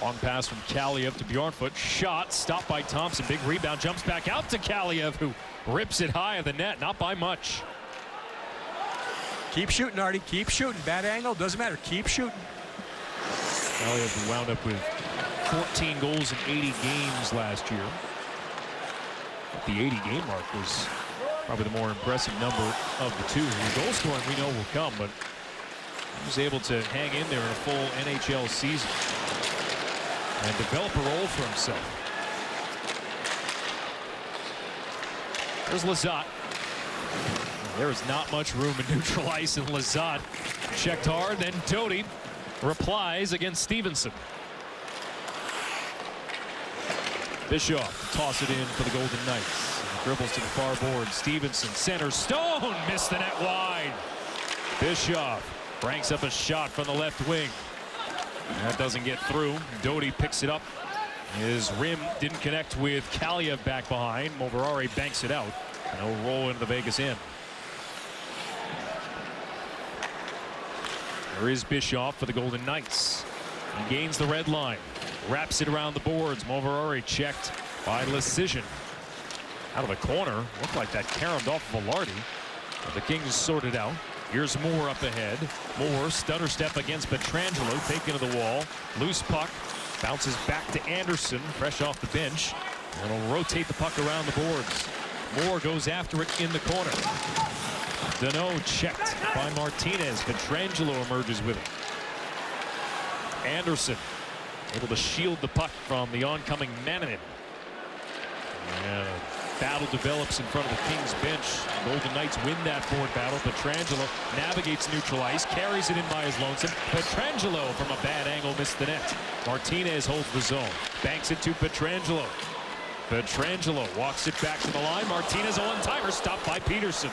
Long pass from Kaliev to Bjornfoot. Shot stopped by Thompson. Big rebound. Jumps back out to Kaliev, who rips it high of the net. Not by much. Keep shooting, Artie. Keep shooting. Bad angle. Doesn't matter. Keep shooting. Kaliev wound up with 14 goals in 80 games last year. The 80-game mark was probably the more impressive number of the two. The goal scoring we know will come, but he was able to hang in there in a full NHL season and develop a role for himself. There's Lizotte. There is not much room in neutral ice, and Lizotte checked hard. Then Doty replies against Stevenson. Bischoff toss it in for the Golden Knights. Dribbles to the far board. Stevenson center. Stone missed the net wide. Bischoff ranks up a shot from the left wing. That doesn't get through. Doty picks it up. His rim didn't connect with Kaliev back behind. Moverare banks it out, and he'll roll into the Vegas end. There is Bischoff for the Golden Knights. He gains the red line. Wraps it around the boards. Moverare checked by Lecision. Out of the corner. Looked like that caromed off of Velarde. But the Kings sorted out. Here's Moore up ahead. Moore stutter step against Pietrangelo, taken to the wall. Loose puck, bounces back to Anderson, fresh off the bench, and will rotate the puck around the boards. Moore goes after it in the corner. Danault checked by Martinez. Pietrangelo emerges with it. Anderson able to shield the puck from the oncoming Mananen. And a battle develops in front of the Kings bench. Golden Knights win that board battle. Pietrangelo navigates neutral ice, carries it in by his lonesome. Pietrangelo from a bad angle missed the net. Martinez holds the zone, banks it to Pietrangelo. Pietrangelo walks it back to the line. Martinez a one-timer stopped by Peterson.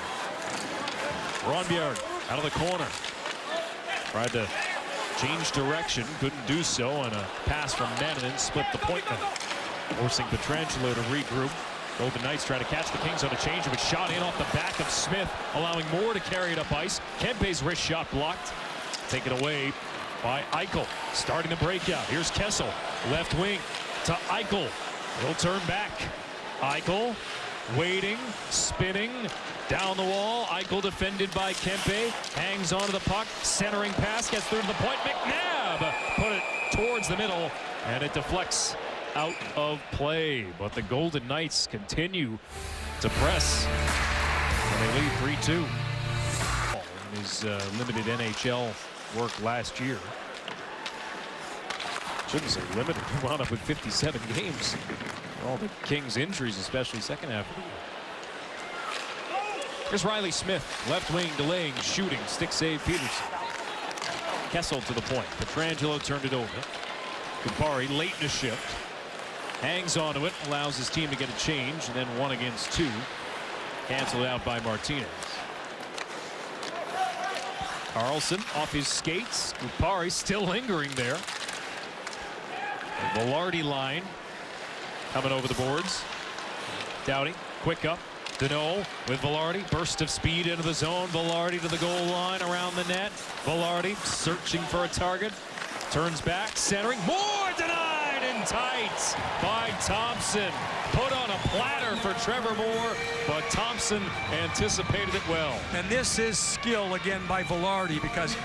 Ronbjörn out of the corner. Tried to change direction, couldn't do so, and a pass from Mananen split the point man, forcing Pietrangelo to regroup. Golden Knights try to catch the Kings on a change, but shot in off the back of Smith, allowing Moore to carry it up ice. Kempe's wrist shot blocked. Taken away by Eichel. Starting the breakout. Here's Kessel. Left wing to Eichel. He'll turn back. Eichel waiting, spinning, down the wall. Eichel defended by Kempe. Hangs onto the puck. Centering pass. Gets through to the point. McNabb put it towards the middle, and it deflects out of play. But the Golden Knights continue to press, and they lead 3-2. In his limited NHL work last year. Shouldn't say limited. He wound up with 57 games. All the Kings injuries, especially second half of the year. Here's Riley Smith, left wing, delaying, shooting, stick save Peterson. Kessel to the point. Pietrangelo turned it over. Kupari late in the shift. Hangs onto it, allows his team to get a change, and then 1 against 2. Canceled out by Martinez. Carlson off his skates. Kupari still lingering there. The Velarde line coming over the boards. Doughty, quick up, Danault with Velarde. Burst of speed into the zone. Velarde to the goal line around the net. Velarde searching for a target. Turns back, centering. More denied and tight by Thompson. Put on a platter for Trevor Moore, but Thompson anticipated it well. And this is skill again by Velarde, because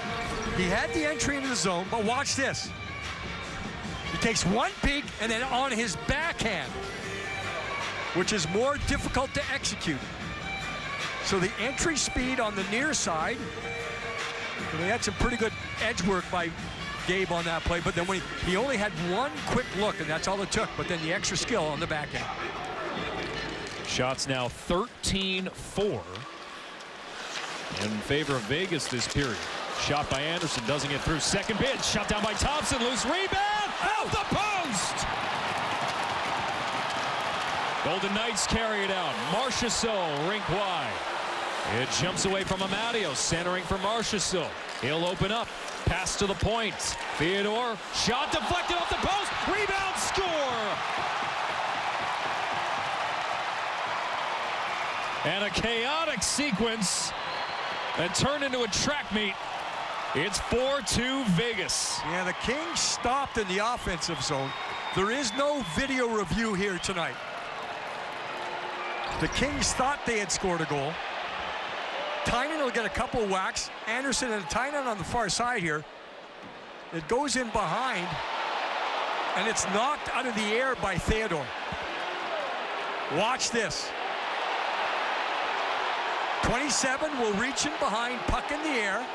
he had the entry into the zone, but watch this. He takes one peek and then on his backhand, which is more difficult to execute. So the entry speed on the near side, and they had some pretty good edge work by Gabe on that play, but then when he only had one quick look, and that's all it took, but then the extra skill on the backhand. Shots now 13-4 in favor of Vegas this period. Shot by Anderson, doesn't get through. Second pitch, shot down by Thompson, loose rebound, out the post! Golden Knights carry it out. Marchessault, rink wide. It jumps away from Amadio, centering for Marchessault. He'll open up. Pass to the point. Theodore, shot deflected off the post. Rebound, score! And a chaotic sequence that turned into a track meet. It's 4-2 Vegas. Yeah, the Kings stopped in the offensive zone. There is no video review here tonight. The Kings thought they had scored a goal. Tynan will get a couple whacks. Anderson and Tynan on the far side here. It goes in behind, and it's knocked out of the air by Theodore. Watch this. 27 will reach in behind, puck in the air,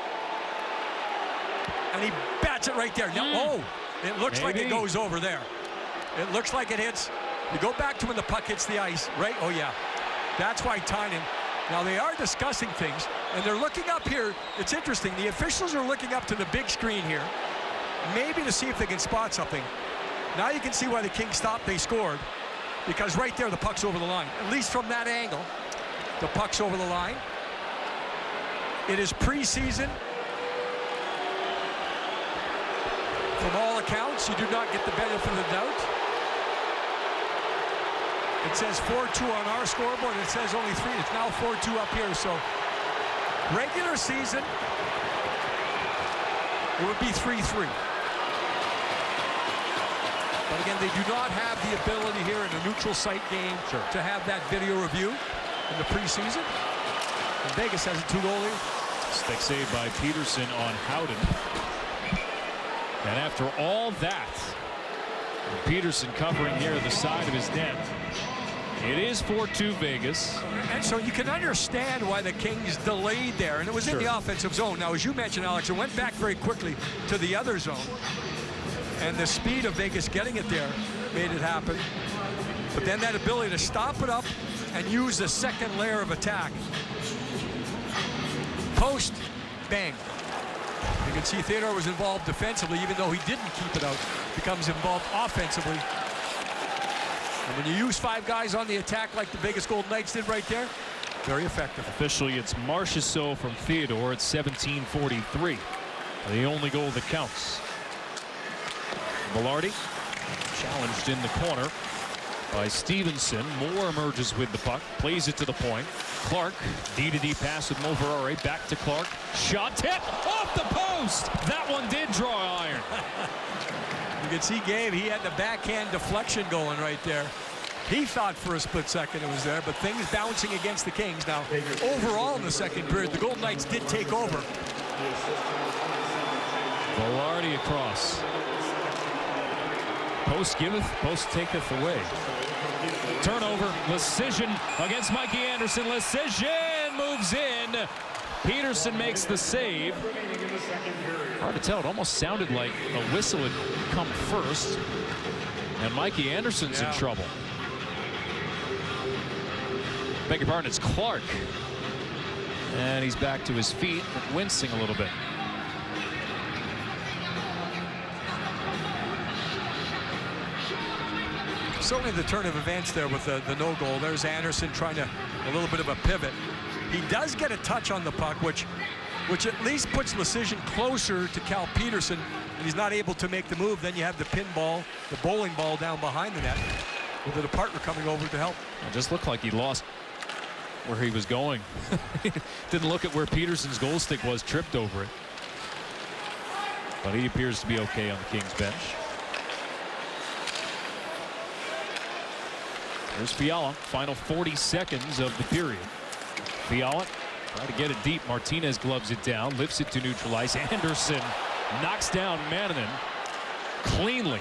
and he bats it right there. Now, oh, it looks like it goes over there. It looks like it hits. You go back to when the puck hits the ice, right? Oh, yeah. That's why Tynan. Now, they are discussing things, and they're looking up here. It's interesting. The officials are looking up to the big screen here, maybe to see if they can spot something. Now you can see why the Kings stopped. They scored, because right there, the puck's over the line. At least from that angle, the puck's over the line. It is preseason. From all accounts, you do not get the benefit of the doubt. It says 4-2 on our scoreboard. It says only 3. It's now 4-2 up here. So regular season, it would be 3-3. But again, they do not have the ability here in a neutral site game to have that video review in the preseason. And Vegas has a 2-goal lead. Stick save by Peterson on Howden. And after all that, Peterson covering here at the side of his net. It is 4-2 Vegas. And so you can understand why the Kings delayed there. And it was in the offensive zone. Now, as you mentioned, Alex, it went back very quickly to the other zone. And the speed of Vegas getting it there made it happen. But then that ability to stop it up and use the second layer of attack. Post, bang. You can see Theodore was involved defensively, even though he didn't keep it out. Becomes involved offensively. And when you use 5 guys on the attack like the Vegas Golden Knights did right there, very effective. Officially, it's Marchessault from Theodore at 17:43. The only goal that counts. Velarde challenged in the corner by Stevenson. Moore emerges with the puck, plays it to the point. Clark, D-to-D pass with Mo Ferrari, back to Clark. Shot tip off the post. That one did draw iron. You can see Gabe, he had the backhand deflection going right there. He thought for a split second it was there, but things bouncing against the Kings. Now, overall in the second period, the Golden Knights did take over. Velarde across. Post giveth, post taketh away. Turnover, Lecision against Mikey Anderson. Lecision moves in. Peterson makes the save. Hard to tell. It almost sounded like a whistle had come first. And Mikey Anderson's in trouble. Beg your pardon, it's Clark. And he's back to his feet, wincing a little bit. Certainly the turn of events there with the no goal. There's Anderson trying to a little bit of a pivot. He does get a touch on the puck, which at least puts Lecision closer to Cal Peterson, and he's not able to make the move. Then you have the pinball, the bowling ball down behind the net, with the partner coming over to help. It just looked like he lost where he was going. Didn't look at where Peterson's goal stick was, tripped over it. But he appears to be okay on the Kings bench. There's Fiala. Final 40 seconds of the period. Fiala trying to get it deep. Martinez gloves it down, lifts it to neutralize. Anderson knocks down Mannanen cleanly.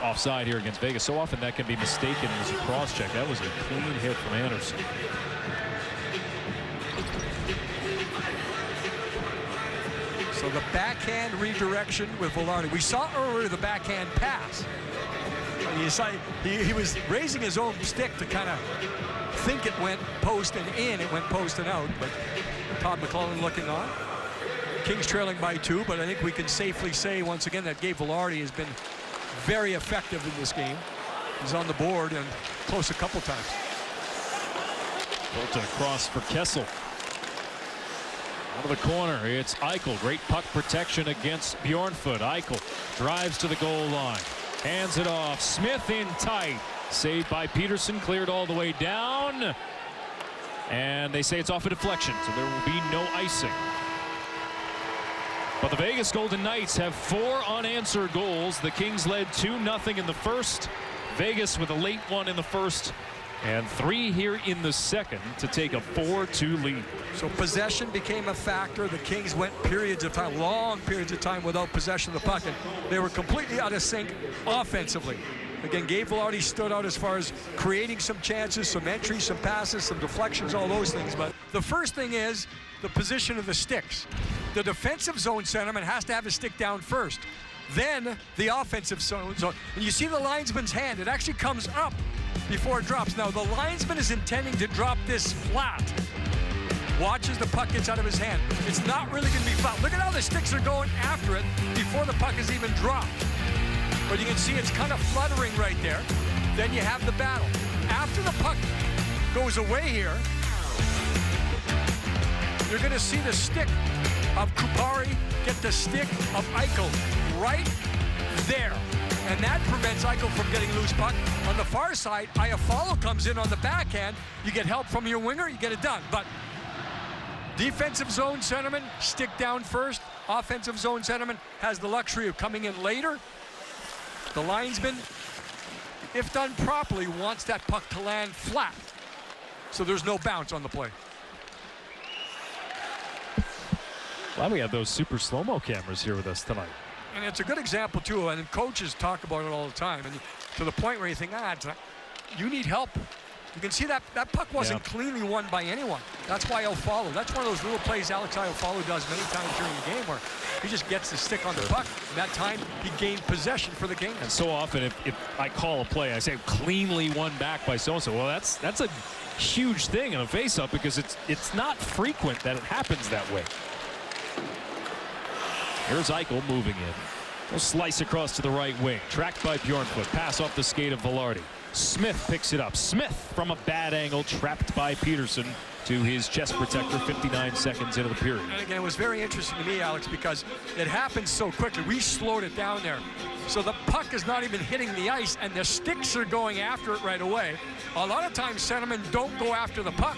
Offside here against Vegas. So often that can be mistaken as a cross check. That was a clean hit from Anderson. So the backhand redirection with Vilardi. We saw earlier the backhand pass. You saw he was raising his own stick to kind of think it went post and in. It went post and out. But Todd McLellan looking on. Kings trailing by 2, but I think we can safely say once again that Gabe Vilardi has been very effective in this game. He's on the board and close a couple times. Bolton across for Kessel. Out of the corner, it's Eichel. Great puck protection against Bjornfot. Eichel drives to the goal line. Hands it off. Smith in tight. Saved by Peterson. Cleared all the way down. And they say it's off a deflection, so there will be no icing. But the Vegas Golden Knights have 4 unanswered goals. The Kings led 2-0 in the first. Vegas with a late one in the first. And 3 here in the second to take a 4-2 lead. So possession became a factor. The Kings went periods of time, long periods of time without possession of the puck. And they were completely out of sync offensively. Again, Gabe Vilardi stood out as far as creating some chances, some entries, some passes, some deflections, all those things. But the first thing is the position of the sticks. The defensive zone centerman has to have his stick down first. Then the offensive zone. And you see the linesman's hand. It actually comes up before it drops. Now, the linesman is intending to drop this flat. Watches the puck gets out of his hand. It's not really going to be flat. Look at how the sticks are going after it before the puck is even dropped. But you can see it's kind of fluttering right there. Then you have the battle. After the puck goes away here, you're going to see the stick of Kupari get the stick of Eichel right there. And that prevents Eichel from getting loose puck. On the far side, Iafallo comes in on the backhand. You get help from your winger, you get it done. But defensive zone centerman, stick down first. Offensive zone centerman has the luxury of coming in later. The linesman, if done properly, wants that puck to land flat. So there's no bounce on the play. Glad we have those super slow-mo cameras here with us tonight. And it's a good example, too, and coaches talk about it all the time. And to the point where you think, you need help. You can see that puck wasn't cleanly won by anyone. That's why Iafallo. That's one of those little plays Alex Iafallo does many times during the game where he just gets the stick on the puck. And that time, he gained possession for the game. And so often, if I call a play, I say cleanly won back by so-and-so. Well, that's a huge thing in a face-up because it's not frequent that it happens that way. Here's Eichel moving in. We'll slice across to the right wing. Tracked by Bjornfot. Pass off the skate of Vilardi. Smith picks it up. Smith from a bad angle, trapped by Peterson to his chest protector 59 seconds into the period. And again, it was very interesting to me, Alex, because it happened so quickly. We slowed it down there. So the puck is not even hitting the ice, and the sticks are going after it right away. A lot of times, centermen don't go after the puck.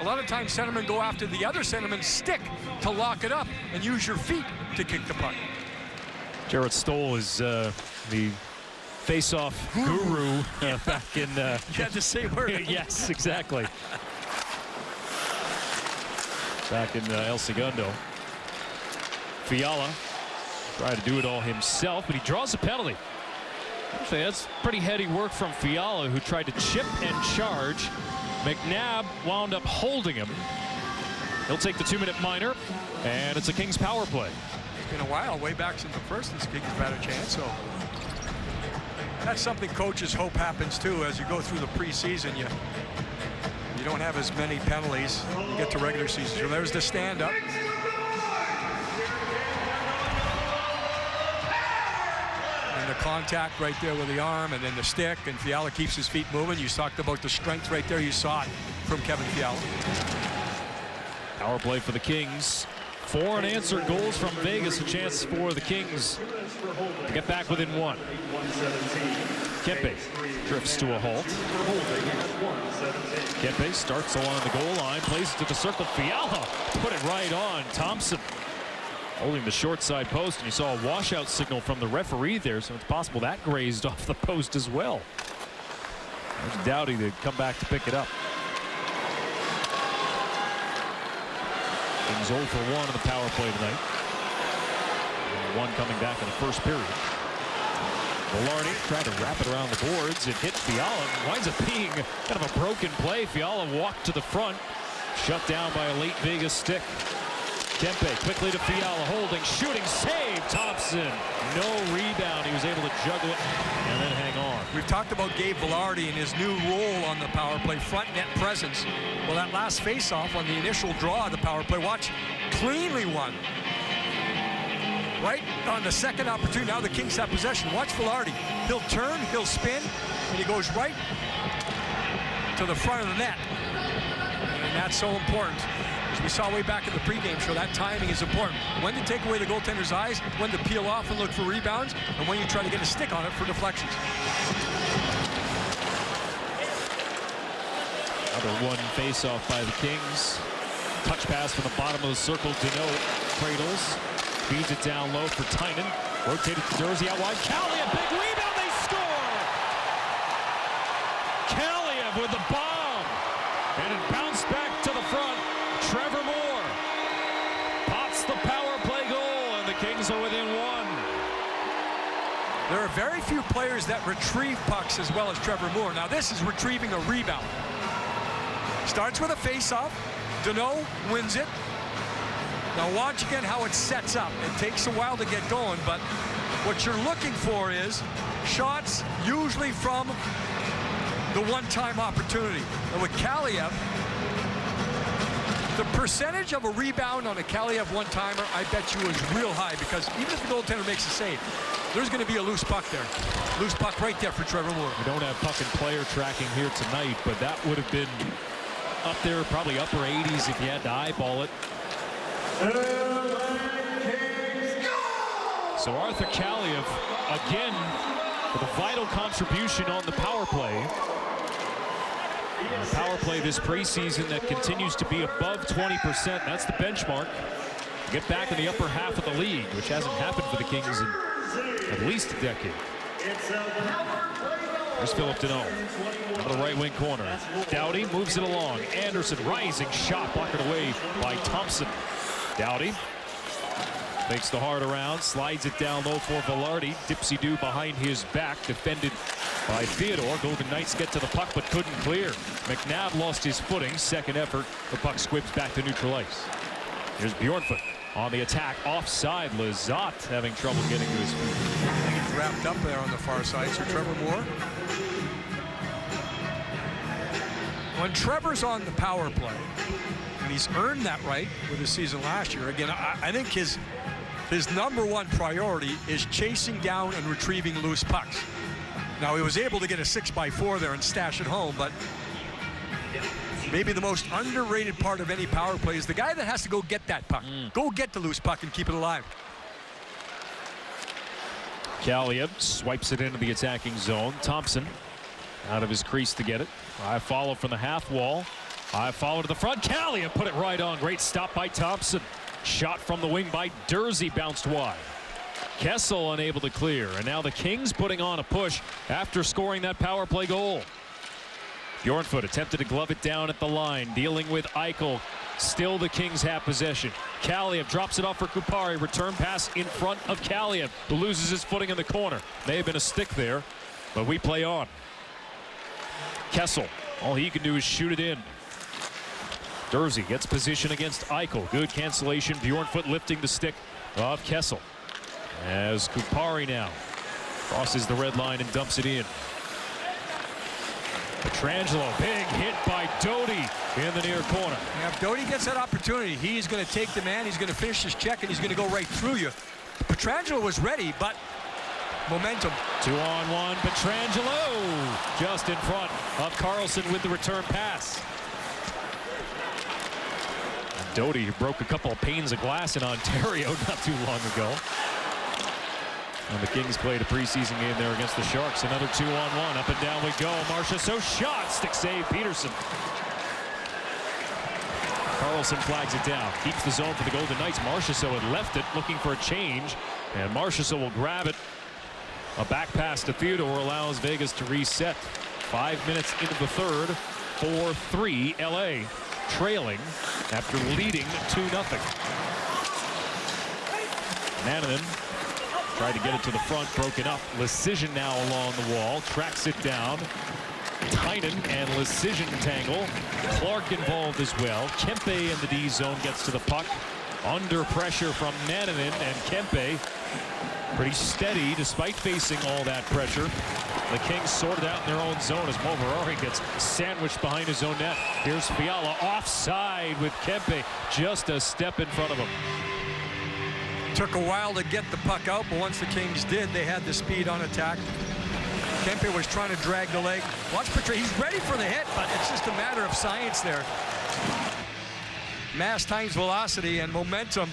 A lot of times, centermen go after the other centerman's stick to lock it up and use your feet to kick the puck. Jarrett Stoll is the face-off guru back in... You had the same word. Yes, exactly. Back in El Segundo. Fiala tried to do it all himself, but he draws a penalty. Actually, that's pretty heady work from Fiala, who tried to chip and charge. McNabb wound up holding him. He'll take the 2-minute minor, and it's a Kings power play. It's been a while, way back since the first, this Kings have had a chance, so that's something coaches hope happens too. As you go through the preseason, you don't have as many penalties. You get to regular season. So there's the stand-up. And the contact right there with the arm, and then the stick, and Fiala keeps his feet moving. You talked about the strength right there. You saw it from Kevin Fiala. Power play for the Kings. 4 unanswered goals from Vegas. A chance for the Kings to get back within 1. Kempe drifts to a halt. Kempe starts along the goal line, plays it to the circle. Fiala put it right on. Thompson holding the short side post, and you saw a washout signal from the referee there, so it's possible that grazed off the post as well. There's Doughty to come back to pick it up. Kings 0 for 1 in the power play tonight. And one coming back in the first period. Velarde tried to wrap it around the boards. It hit Fiala. Winds up being kind of a broken play. Fiala walked to the front. Shut down by a late Vegas stick. Kempe quickly to Fiala, holding, shooting, save. Thompson, no rebound. He was able to juggle it and then hang on. We've talked about Gabe Velarde and his new role on the power play, front net presence. Well, that last face-off on the initial draw of the power play, watch, cleanly won. Right on the second opportunity, now the Kings have possession. Watch Velarde. He'll turn, he'll spin, and he goes right to the front of the net. And that's so important. As we saw way back in the pregame show, that timing is important. When to take away the goaltender's eyes, when to peel off and look for rebounds, and when you try to get a stick on it for deflections. Another one face-off by the Kings. Touch pass from the bottom of the circle. Deneau cradles. Feeds it down low for Tynan. Rotated to Jersey out wide. Kaliyev, big rebound, they score! Kaliyev with the bomb. And it bounced back to the front. Trevor Moore pots the power play goal, and the Kings are within one. There are very few players that retrieve pucks as well as Trevor Moore. Now this is retrieving a rebound. Starts with a face-off. Deneau wins it. Now watch again how it sets up. It takes a while to get going, but what you're looking for is shots usually from the one-time opportunity. And with Kaliyev, the percentage of a rebound on a Kaliyev one-timer, I bet you, is real high, because even if the goaltender makes a save, there's going to be a loose puck there. Loose puck right there for Trevor Moore. We don't have puck and player tracking here tonight, but that would have been up there, probably upper 80s if you had to eyeball it. So Arthur Kaliyev again with a vital contribution on the power play. A power play this preseason that continues to be above 20%. That's the benchmark. Get back in the upper half of the league, which hasn't happened for the Kings in at least a decade. There's Philip Deneau on the right wing corner. Doughty moves it along. Anderson rising shot blocked away by Thompson. Doughty makes the hard around, slides it down low for Velarde. Dipsy-do behind his back, defended by Theodore. Golden Knights get to the puck but couldn't clear. McNabb lost his footing. Second effort, the puck squibs back to neutral ice. Here's Bjornfot on the attack, offside. Lizotte having trouble getting to his feet. I think it's wrapped up there on the far side. So Trevor Moore. When Trevor's on the power play, and he's earned that right with his season last year, again, I think his number one priority is chasing down and retrieving loose pucks. Now, he was able to get a 6x4 there and stash it home, but maybe the most underrated part of any power play is the guy that has to go get that puck. Go get the loose puck and keep it alive. Kaliyev swipes it into the attacking zone. Thompson out of his crease to get it. I follow from the half wall. I follow to the front. Kaliyev put it right on. Great stop by Thompson. Shot from the wing by Dursey, bounced wide. Kessel unable to clear, and now the Kings putting on a push after scoring that power play goal. Bjornfot attempted to glove it down at the line, dealing with Eichel. Still the Kings have possession. Kaliyev drops it off for Kupari. Return pass in front of Kaliyev, who loses his footing in the corner. May have been a stick there, but we play on. Kessel, all he can do is shoot it in. Dursey gets position against Eichel. Good cancellation. Bjornfot lifting the stick of Kessel. As Kupari now crosses the red line and dumps it in. Pietrangelo, big hit by Doughty in the near corner. Yeah, if Doughty gets that opportunity, he's going to take the man, he's going to finish his check, and he's going to go right through you. Pietrangelo was ready, but momentum. 2-on-1, Pietrangelo just in front of Carlson with the return pass. Doughty broke a couple of panes of glass in Ontario not too long ago. And the Kings played a preseason game there against the Sharks. Another 2-on-1. Up and down we go. Marchessault shot. Stick save. Peterson. Carlson flags it down. Keeps the zone for the Golden Knights. Marchessault had left it looking for a change. And Marchessault will grab it. A back pass to Theodore allows Vegas to reset. 5 minutes into the third. 4-3 LA. Trailing after leading 2-0. Mananen tried to get it to the front, broken up. Lecision now along the wall, tracks it down. Tynan and Lecision tangle. Clark involved as well. Kempe in the D zone gets to the puck. Under pressure from Mananen, and Kempe pretty steady despite facing all that pressure. The Kings sorted out in their own zone as Moverari gets sandwiched behind his own net. Here's Fiala offside with Kempe just a step in front of him. Took a while to get the puck out, but once the Kings did, they had the speed on attack. Kempe was trying to drag the leg. Watch Petrie, he's ready for the hit, but it's just a matter of science there. Mass times velocity and momentum.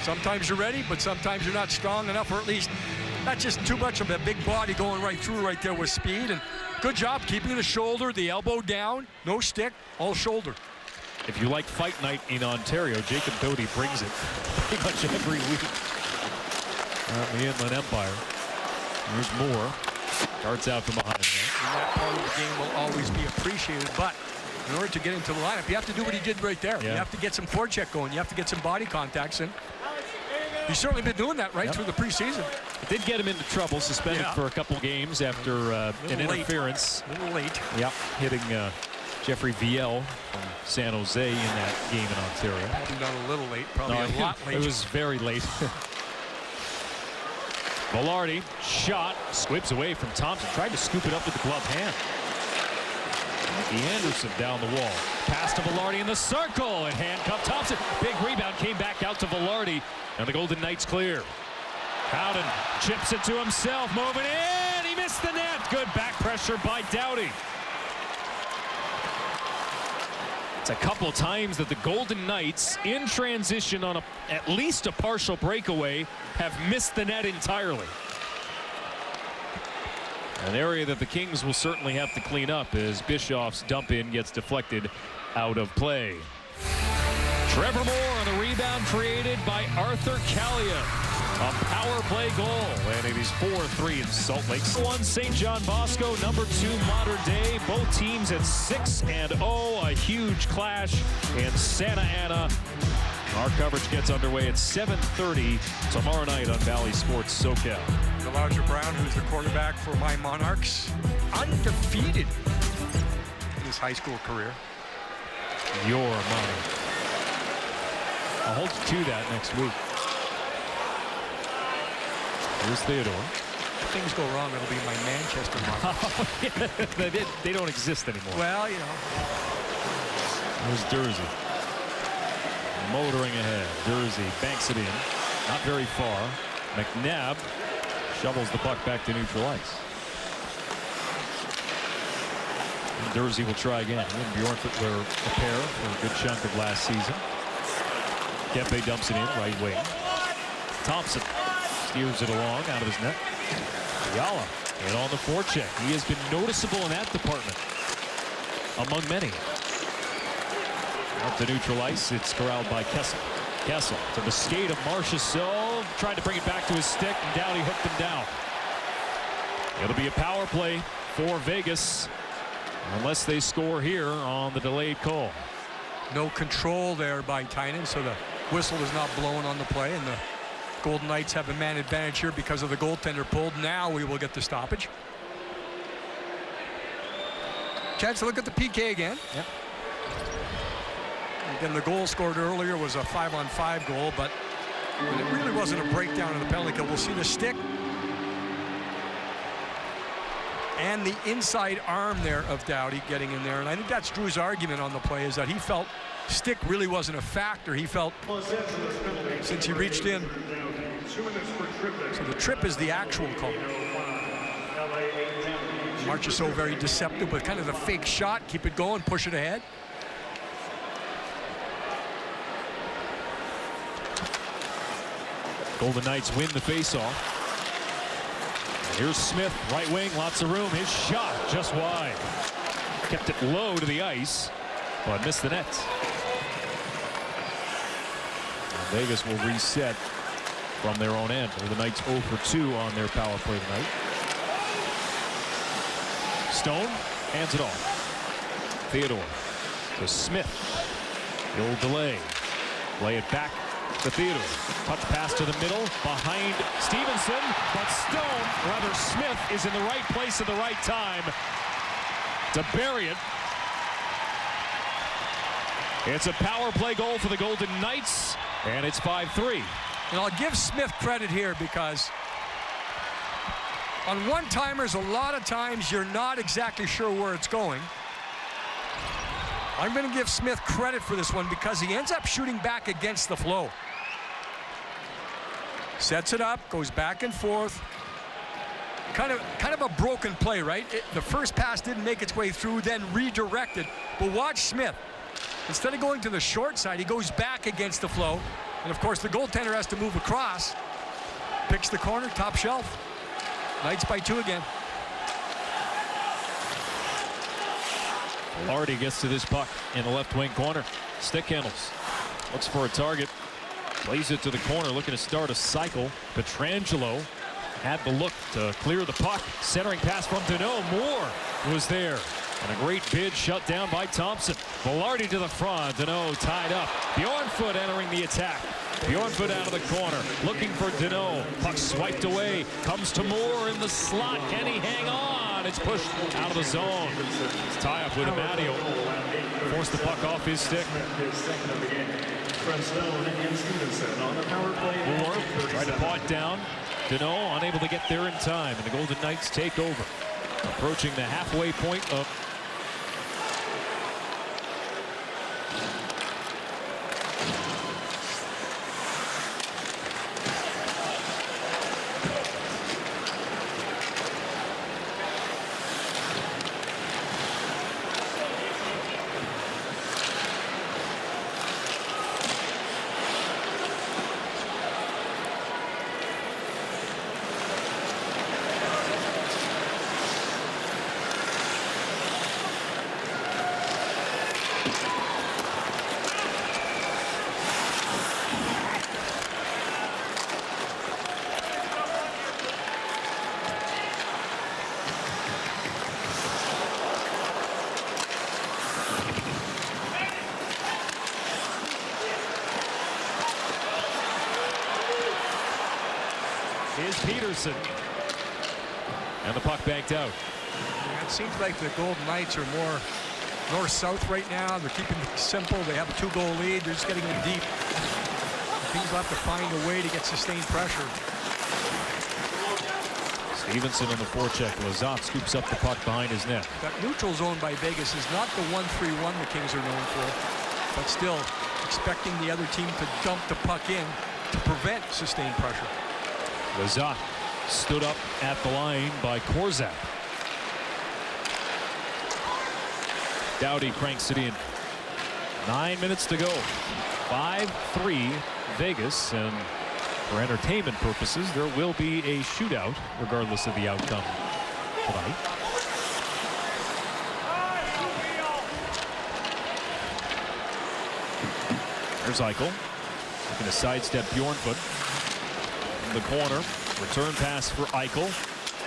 Sometimes you're ready, but sometimes you're not strong enough, or at least not just too much of a big body going right through right there with speed. And good job keeping the shoulder, the elbow down, no stick, all shoulder. If you like fight night in Ontario, Jacob Doty brings it pretty much every week. The Inland Empire. Here's Moore. Darts out from behind there. And that part of the game will always be appreciated, but in order to get into the lineup, you have to do what he did right there. Yeah. You have to get some forecheck going. You have to get some body contacts in. He's certainly been doing that right through the preseason. It did get him into trouble, suspended for a couple games after an interference. A little late. Yep, hitting Jeffrey Viel from San Jose in that game in Ontario. Probably not a little late, probably a lot late. It was very late. Velarde shot, squibs away from Thompson, tried to scoop it up with the glove hand. Anderson down the wall. Pass to Velarde in the circle and handcuffed Thompson. Big rebound came back out to Velarde, and the Golden Knights clear. Howden chips it to himself, moving in. He missed the net. Good back pressure by Doughty. It's a couple times that the Golden Knights, in transition on at least a partial breakaway, have missed the net entirely. An area that the Kings will certainly have to clean up as Bischoff's dump in gets deflected out of play. Trevor Moore on the rebound created by Arthur Kallio. A power play goal, and it is 4-3 in Salt Lake. 1 St. John Bosco, number 2 Mater Dei. Both teams at 6-0. A huge clash in Santa Ana. Our coverage gets underway at 7:30 tomorrow night on Valley Sports SoCal. Elijah Brown, who's the quarterback for my Monarchs, undefeated in his high school career. Your money. I'll hold you to that next week. Here's Theodore. If things go wrong, it'll be my Manchester Monarchs. They don't exist anymore. Well, you know. There's Dursey. Motoring ahead. Dursey banks it in. Not very far. McNabb shovels the puck back to neutral ice. And Dursey will try again. He and Bjornfot were a pair for a good chunk of last season. Kempe dumps it in, right wing. Thompson steers it along out of his net. Fiala and on the forecheck. He has been noticeable in that department among many. Up to neutral ice, it's corralled by Kessel. Kessel to the skate of Marchessault, tried to bring it back to his stick, and Doughty hooked him down. It'll be a power play for Vegas, unless they score here on the delayed call. No control there by Tynan, so the whistle is not blown on the play, and the Golden Knights have a man advantage here because of the goaltender pulled. Now we will get the stoppage. Chance to look at the PK again. Yep. Again, the goal scored earlier was a 5-on-5 goal, but it really wasn't a breakdown of the penalty kill. We'll see the stick and the inside arm there of Doughty getting in there. And I think that's Drew's argument on the play, is that he felt stick really wasn't a factor. He felt since he reached in. So the trip is the actual call. Marchessault very deceptive with kind of the fake shot. Keep it going, push it ahead. Golden Knights win the faceoff. Here's Smith, right wing, lots of room. His shot just wide. Kept it low to the ice, but missed the net. Vegas will reset from their own end. The Knights 0 for 2 on their power play tonight. Stone hands it off. Theodore to Smith. The old delay. Lay it back to Theodore. Touch pass to the middle behind Stevenson, but Smith is in the right place at the right time to bury it. It's a power play goal for the Golden Knights, and it's 5-3. And I'll give Smith credit here because on one-timers, a lot of times you're not exactly sure where it's going. I'm going to give Smith credit for this one because he ends up shooting back against the flow. Sets it up, goes back and forth. Kind of a broken play, right? The first pass didn't make its way through, then redirected. But watch Smith. Instead of going to the short side, he goes back against the flow. And of course, the goaltender has to move across. Picks the corner, top shelf. Knights by 2 again. Lardy gets to this puck in the left wing corner. Stick handles. Looks for a target. Plays it to the corner, looking to start a cycle. Pietrangelo had the look to clear the puck. Centering pass from Danault. Moore was there. And a great bid shut down by Thompson. Velarde to the front. Danault tied up. Bjornfoot entering the attack. Bjornfoot out of the corner. Looking for Danault. Puck swiped away. Comes to Moore in the slot. Can he hang on? It's pushed out of the zone. It's tie up with Amadio. Forced the puck off his stick. Moore tried to paw it down. Danault unable to get there in time. And the Golden Knights take over. Approaching the halfway point of is Peterson. And the puck banked out. It seems like the Golden Knights are more north-south right now. They're keeping it simple. They have a 2-goal lead. They're just getting them deep. Teams will have to find a way to get sustained pressure. Stevenson on the forecheck. Lazat scoops up the puck behind his net. That neutral zone by Vegas is not the 1-3-1 the Kings are known for, but still expecting the other team to dump the puck in to prevent sustained pressure. Lazat stood up at the line by Korzak. Doughty cranks it in. 9 minutes to go. 5-3 Vegas, and for entertainment purposes, there will be a shootout regardless of the outcome tonight. There's Eichel. Looking to sidestep Bjornfoot. In the corner. Return pass for Eichel.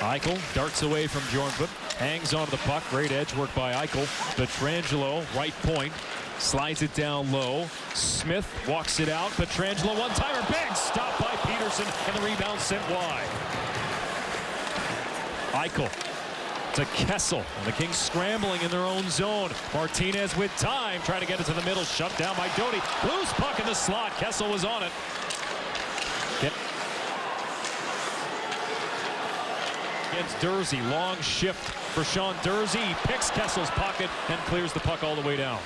Eichel darts away from Bjornfoot. Hangs onto the puck. Great edge work by Eichel. Pietrangelo, right point. Slides it down low. Smith walks it out. Pietrangelo, one-timer. Big stop by Peterson, and the rebound sent wide. Eichel to Kessel. And the Kings scrambling in their own zone. Martinez with time. Trying to get it to the middle. Shut down by Doughty. Loose puck in the slot. Kessel was on it. Against Durzi. Long shift for Sean Durzi. He picks Kessel's pocket and clears the puck all the way down.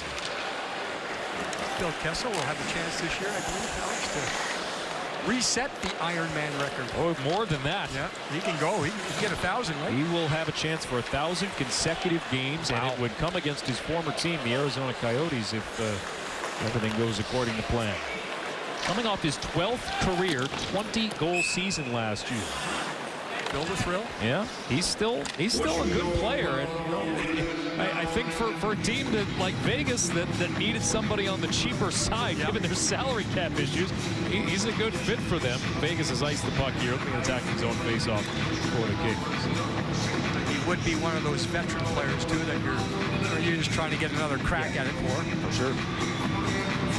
Phil Kessel will have a chance this year, I believe, Alex, to reset the Ironman record. Oh, more than that. Yeah, he can go. He can get 1,000, right? He will have a chance for 1,000 consecutive games, and it would come against his former team, the Arizona Coyotes, if everything goes according to plan. Coming off his 12th career 20-goal season last year. Still the thrill. Yeah, he's still a good player, and you know, I think for a team like Vegas that needed somebody on the cheaper side, given their salary cap issues, he's a good fit for them. Vegas has iced the puck here, opening attacking zone faceoff for the Kings. He would be one of those veteran players too that you're just trying to get another crack at it for. Sure.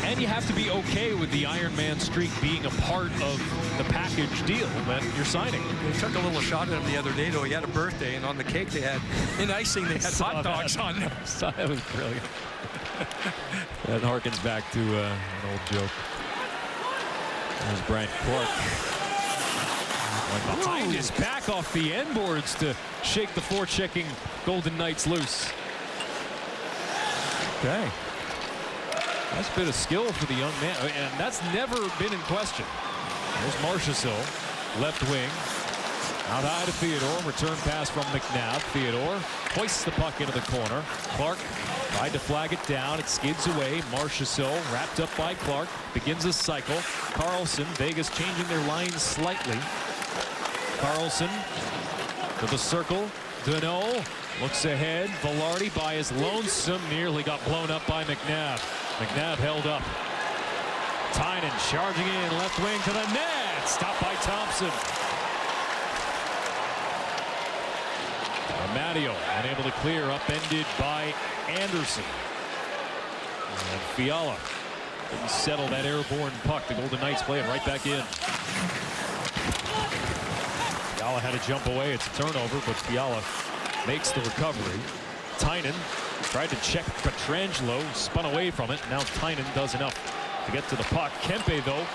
And you have to be okay with the Iron Man streak being a part of the package deal that you're signing. They took a little shot at him the other day, though. He had a birthday, and on the cake they had, in icing, they had hot dogs on there. That was brilliant. That harkens back to an old joke. There's Brian Clark. Went behind his back off the end boards to shake the forechecking Golden Knights loose. Okay. Nice bit of skill for the young man, and that's never been in question. There's Marchessault, left wing. Out high to Theodore, return pass from McNabb. Theodore hoists the puck into the corner. Clark tried to flag it down, it skids away. Marchessault wrapped up by Clark, begins a cycle. Carlson, Vegas changing their lines slightly. Carlson to the circle. Deneau looks ahead. Velarde by his lonesome, nearly got blown up by McNabb. McNabb held up. Tynan charging in, left wing to the net. Stopped by Thompson. Matteo unable to clear, upended by Anderson. And Fiala didn't settle that airborne puck. The Golden Knights play it right back in. Fiala had to jump away. It's a turnover, but Fiala makes the recovery. Tynan tried to check Pietrangelo, spun away from it. Now Tynan does enough to get to the puck. Kempe, though,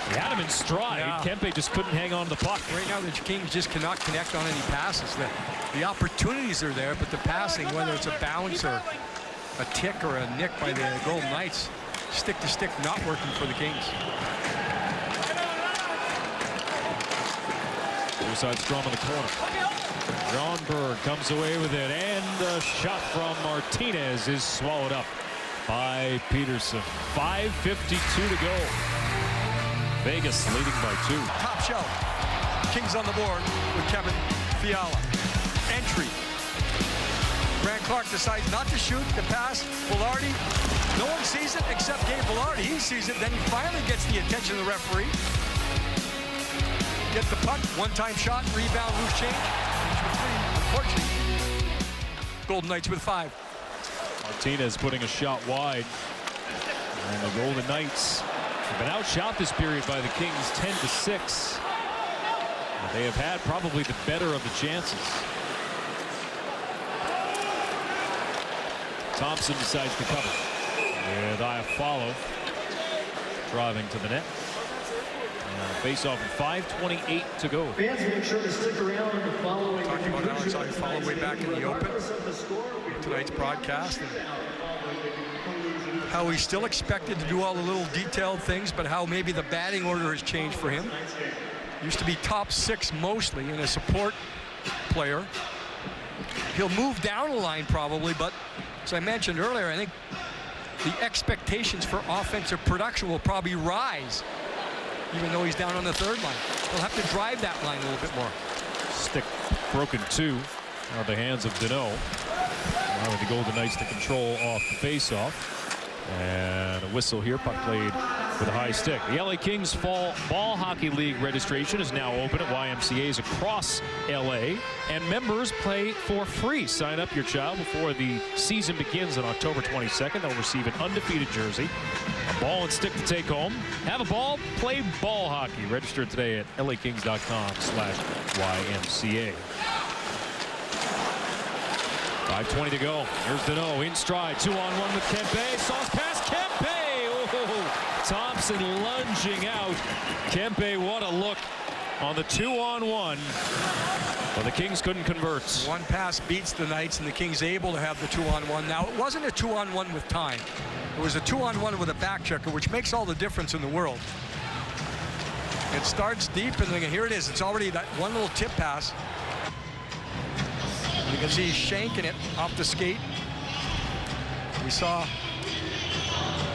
he had him in stride. Yeah. Kempe just couldn't hang on to the puck. Right now, the Kings just cannot connect on any passes. The opportunities are there, but the passing, whether it's a bounce or a tick or a nick by the Golden Knights, stick to stick not working for the Kings. Suicide Strom in the corner. Gronberg comes away with it, and a shot from Martinez is swallowed up by Peterson. 5:52 to go. Vegas leading by 2. Top shelf. Kings on the board with Kevin Fiala. Entry. Grant Clark decides not to shoot, to pass. Velarde. No one sees it except Gabe Velarde. He sees it, then he finally gets the attention of the referee. Get the puck, one-time shot, rebound, loose change. Unfortunately, Golden Knights with 5. Martinez putting a shot wide. And the Golden Knights have been outshot this period by the Kings 10-6. They have had probably the better of the chances. Thompson decides to cover. With Iafallo driving to the net. Face-off with 5:28 to go. Fans, make sure to stick around the following. Talked about Alex Iafallo way back in the open. Tonight's broadcast. And how he's still expected to do all the little detailed things, but how maybe the batting order has changed for him. Used to be top 6 mostly and a support player. He'll move down the line probably, but as I mentioned earlier, I think the expectations for offensive production will probably rise. Even though he's down on the 3rd line. He'll have to drive that line a little bit more. Stick broken 2 out of the hands of Deneau. Now with the Golden Knights to control off the face-off. And a whistle here. Puck played with a high stick. The LA Kings Fall Ball Hockey League registration is now open at YMCA's across LA. And members play for free. Sign up your child before the season begins on October 22nd. They'll receive an undefeated jersey, a ball and stick to take home. Have a ball, play ball hockey. Register today at lakings.com/YMCA. 5:20 to go. Here's Deneau in stride. 2-on-1 with Kempe. Sauce pass. Kempe! Oh, Thompson lunging out. Kempe, what a look on the 2-on-1. Well, the Kings couldn't convert. One pass beats the Knights, and the Kings able to have the 2-on-1. Now, it wasn't a 2-on-1 with time. It was a 2-on-1 with a back checker, which makes all the difference in the world. It starts deep, and then here it is. It's already that one little tip pass. You can see he's shanking it off the skate. We saw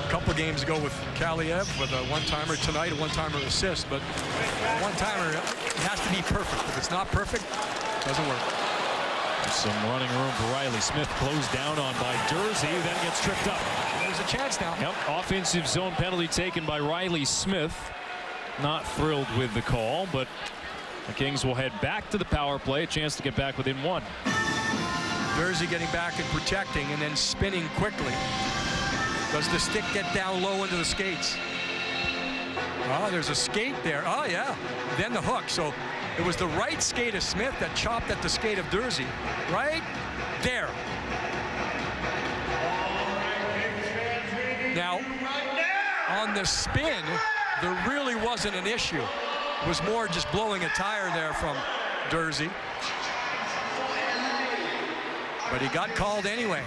a couple games ago with Kaliev with a one-timer tonight, a one-timer assist, but a one-timer has to be perfect. If it's not perfect, it doesn't work. Some running room for Riley Smith, closed down on by Dursey, then gets tripped up. There's a chance now. Yep, offensive zone penalty taken by Riley Smith. Not thrilled with the call, but the Kings will head back to the power play, a chance to get back within one. Dursey getting back and protecting and then spinning quickly. Does the stick get down low into the skates? Oh, there's a skate there. Oh, yeah. Then the hook. So it was the right skate of Smith that chopped at the skate of Dursey. Right there. Now, on the spin, there really wasn't an issue. It was more just blowing a tire there from Dursey. But he got called anyway.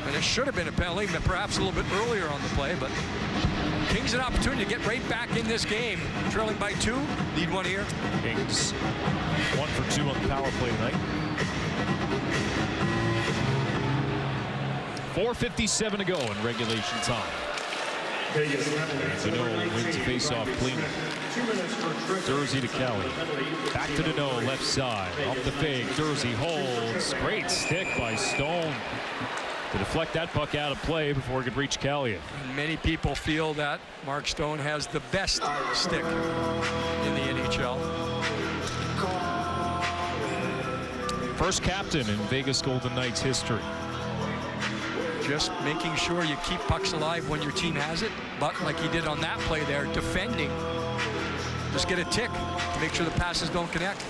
And it should have been a penalty, perhaps a little bit earlier on the play, but Kings an opportunity to get right back in this game. Trailing by 2, need one here. Kings 1 for 2 on the power play tonight. 4:57 to go in regulation time. Danault wins face-off clean. Dursey to Kelly. Back to Danault, left side. Off the fake. Dursey holds. Great stick by Stone to deflect that puck out of play before it could reach Kaliev. Many people feel that Mark Stone has the best stick in the NHL. First captain in Vegas Golden Knights history. Just making sure you keep pucks alive when your team has it, but like he did on that play there, defending. Just get a tick to make sure the passes don't connect.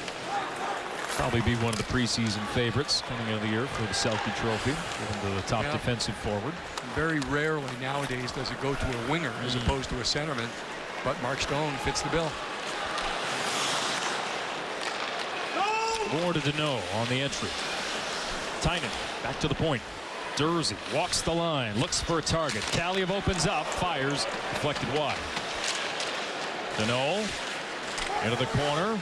Probably be one of the preseason favorites coming out of the year for the Selke Trophy, given to the top defensive forward. Very rarely nowadays does it go to a winger as opposed to a centerman, but Mark Stone fits the bill. More to Danault on the entry. Tynan back to the point. Dursey walks the line, looks for a target. Kaliev opens up, fires, deflected wide. Danault into the corner.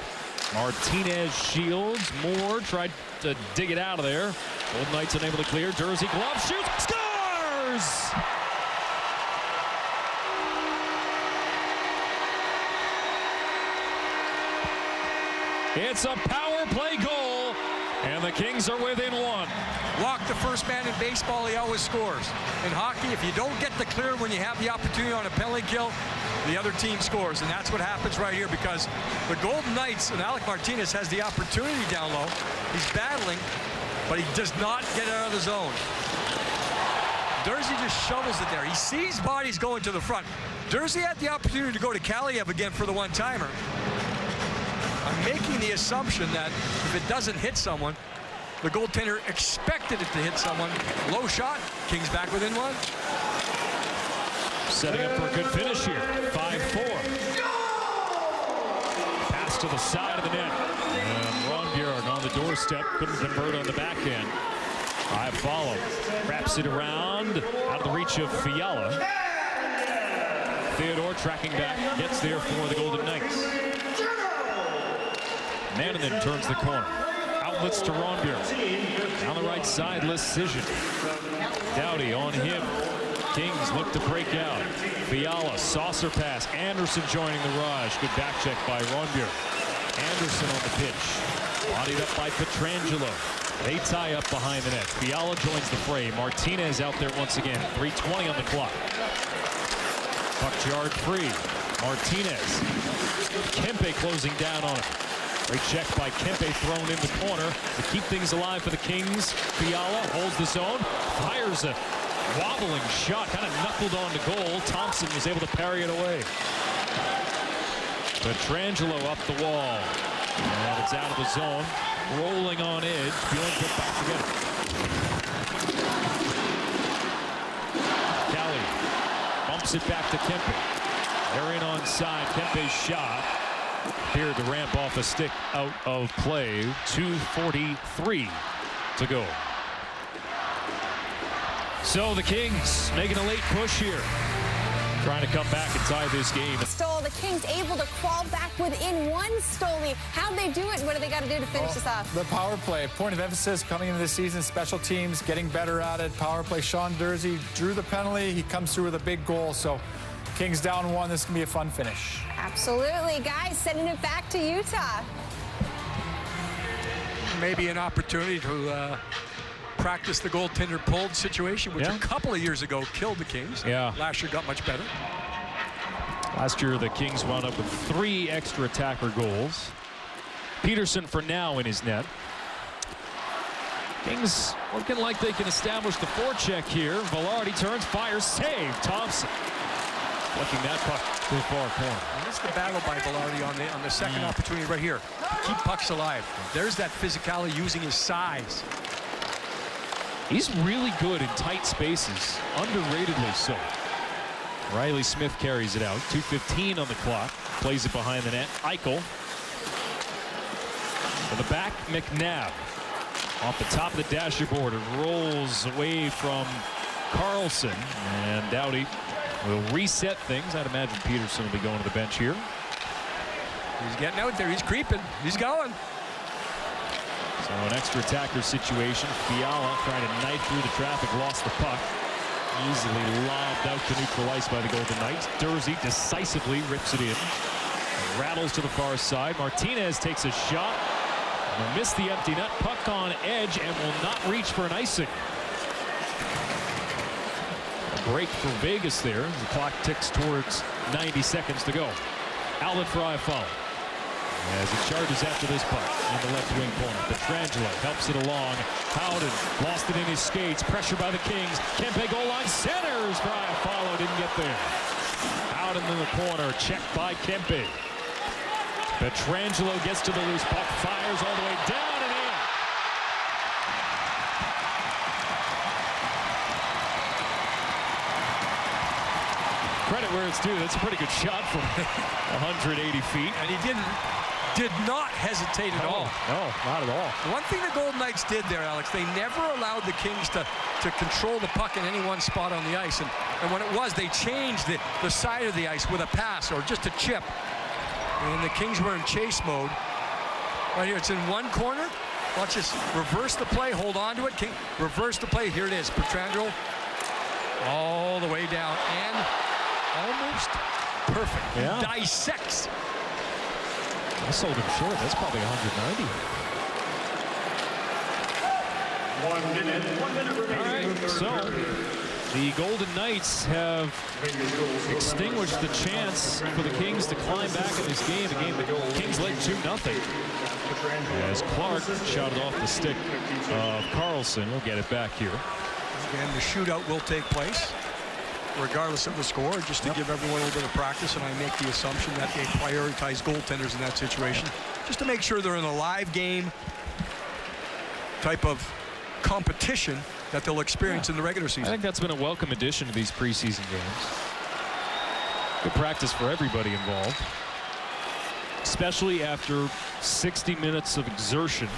Martinez shields. Moore tried to dig it out of there. Golden Knights unable to clear. Dursey glove shoots, scores! It's a power play goal, and the Kings are within one. Walk the first man in baseball, he always scores. In hockey, if you don't get the clear when you have the opportunity on a penalty kill, the other team scores, and that's what happens right here because the Golden Knights and Alec Martinez has the opportunity down low. He's battling, but he does not get out of the zone. Dursey just shovels it there. He sees bodies going to the front. Dursey had the opportunity to go to Kaliev again for the one-timer. I'm making the assumption that if it doesn't hit someone, the goaltender expected it to hit someone. Low shot, Kings back within one. Setting up for a good finish here. 5-4. Pass to the side of the net. And Ronbjörn on the doorstep. Couldn't convert on the back end. High follow. Wraps it around. Out of the reach of Fiala. Theodore tracking back. Gets there for the Golden Knights. Mananen turns the corner. Outlets to Ronbjörn. Down the right side, Lecision. Doughty on him. Kings look to break out. Fiala, saucer pass. Anderson joining the rush. Good back check by Ronbjörn. Anderson on the pitch. Bodied up by Pietrangelo. They tie up behind the net. Fiala joins the fray. Martinez out there once again. 3:20 on the clock. Puck yard free. Martinez. Kempe closing down on it. Great check by Kempe, thrown in the corner to keep things alive for the Kings. Fiala holds the zone, fires a wobbling shot, kind of knuckled on to goal. Thompson was able to parry it away. Pietrangelo up the wall. And it's out of the zone. Rolling on edge. Feeling put back together. Kelly bumps it back to Kempe. They're in on side. Kempe's shot appeared to ramp off a stick out of play. 2:43 to go. So the Kings making a late push here, trying to come back and tie this game. Stole the Kings able to crawl back within one, Stoli. How'd they do it? What do they got to do to finish this off? The power play, point of emphasis coming into the season, special teams, getting better at it. Power play, Sean Durzi drew the penalty. He comes through with a big goal. So Kings down 1. This can be a fun finish. Absolutely, guys, sending it back to Utah. Maybe an opportunity to practice the goaltender pulled situation, which a couple of years ago killed the Kings. Yeah. Last year got much better. Last year, the Kings wound up with 3 extra attacker goals. Peterson for now in his net. Kings looking like they can establish the forecheck here. Velarde turns, fires, save. Thompson flicking that puck to the far corner. And this is the battle by Velarde on the second opportunity right here. Keep pucks alive. There's that physicality using his size. He's really good in tight spaces, underratedly so. Riley Smith carries it out. 2:15 on the clock. Plays it behind the net. Eichel. To the back, McNabb. Off the top of the dashboard. It rolls away from Carlson. And Doughty will reset things. I'd imagine Peterson will be going to the bench here. He's getting out there. He's creeping. He's going. So an extra attacker situation. Fiala trying to knife through the traffic. Lost the puck. Easily lobbed out to neutral ice by the Golden Knights. Durzi decisively rips it in. Rattles to the far side. Martinez takes a shot. Will miss the empty net. Puck on edge and will not reach for an icing. A break for Vegas there. The clock ticks towards 90 seconds to go. Outlet for Iafallo. As he charges after this puck in the left wing corner. Pietrangelo helps it along. Howden lost it in his skates. Pressure by the Kings. Kempe goal line centers for Iafallo. Didn't get there. Howden in the corner. Checked by Kempe. Pietrangelo gets to the loose puck. Fires all the way down and in. Credit where it's due. That's a pretty good shot from 180 feet. And he did not hesitate at all. No, not at all. One thing the Golden Knights did there, Alex, they never allowed the Kings to control the puck in any one spot on the ice. And when it was, they changed the side of the ice with a pass or just a chip. And the Kings were in chase mode. Right here, it's in one corner. Watch this. Reverse the play. Hold on to it. Reverse the play. Here it is. Pietrangelo all the way down. And almost perfect. Yeah. Dissects. I sold him short. That's probably 190. 1 minute remaining. All right, so the Golden Knights have extinguished the chance for the Kings to climb back in this game. The game, the Kings led 2-0. As Clark shot it off the stick of Carlson. We'll get it back here. And the shootout will take place, regardless of the score, just to give everyone a little bit of practice. And I make the assumption that they prioritize goaltenders in that situation, just to make sure they're in a live game type of competition that they'll experience in the regular I season. think that's been a welcome addition to these preseason games. Good practice for everybody involved, especially after 60 minutes of exertion.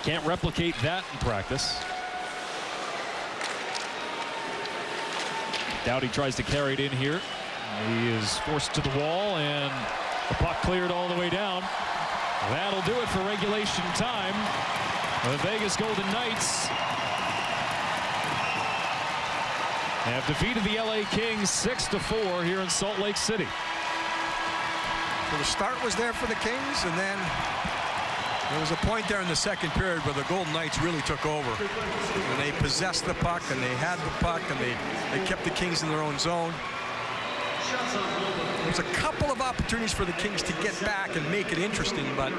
Can't replicate that in practice. Doughty tries to carry it in here. He is forced to the wall, and the puck cleared all the way down. That'll do it for regulation time. The Vegas Golden Knights have defeated the LA Kings 6-4 here in Salt Lake City. So the start was there for the Kings, and then there was a point there in the second period where the Golden Knights really took over. And they possessed the puck, and they had the puck, and they kept the Kings in their own zone. There's a couple of opportunities for the Kings to get back and make it interesting, but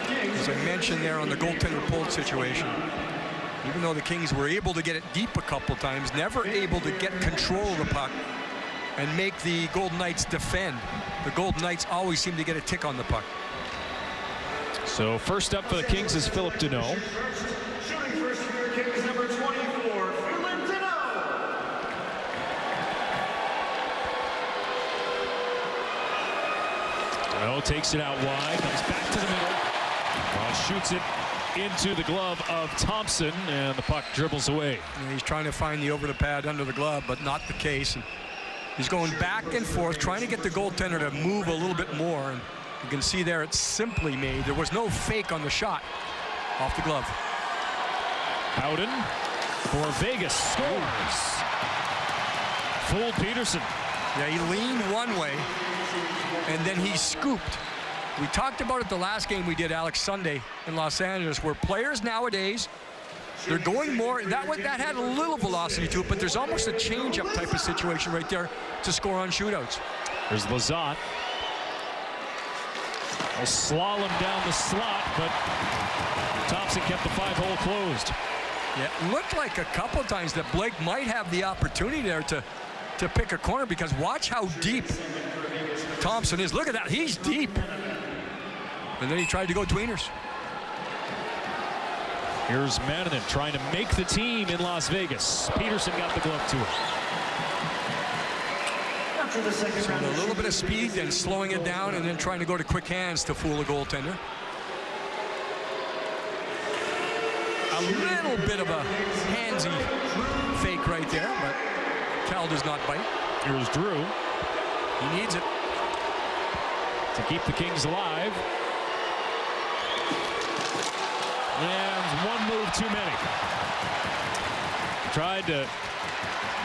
as I mentioned there on the goaltender pulled situation, even though the Kings were able to get it deep a couple times, never able to get control of the puck and make the Golden Knights defend. The Golden Knights always seem to get a tick on the puck. So first up for the Kings is Phillip Danault. Shooting first for your Kings, number 24, Phillip Danault. Danault takes it out wide, comes back to the middle, shoots it into the glove of Thompson, and the puck dribbles away. And he's trying to find the over the pad under the glove, but not the case. And He's going back and forth, trying to get the goaltender to move a little bit more. And you can see there it's simply made. There was no fake on the shot off the glove. Howden for Vegas scores. Fooled Peterson. Yeah, he leaned one way, and then he scooped. We talked about it the last game we did, Alex, Sunday in Los Angeles, where players nowadays, they're going more. That had a little velocity to it, but there's almost a change-up type of situation right there to score on shootouts. There's Lizotte. A slalom down the slot, but Thompson kept the 5-hole closed. Yeah, it looked like a couple of times that Blake might have the opportunity there to pick a corner, because watch how deep Thompson is. Look at that, he's deep. And then he tried to go tweeners. Here's Manninen trying to make the team in Las Vegas. Peterson got the glove to him. So a little bit of speed and slowing it down, and then trying to go to quick hands to fool the goaltender. A little bit of a handsy fake right there, but Cal does not bite. Here's Drew. He needs it to keep the Kings alive. And one move too many. Tried to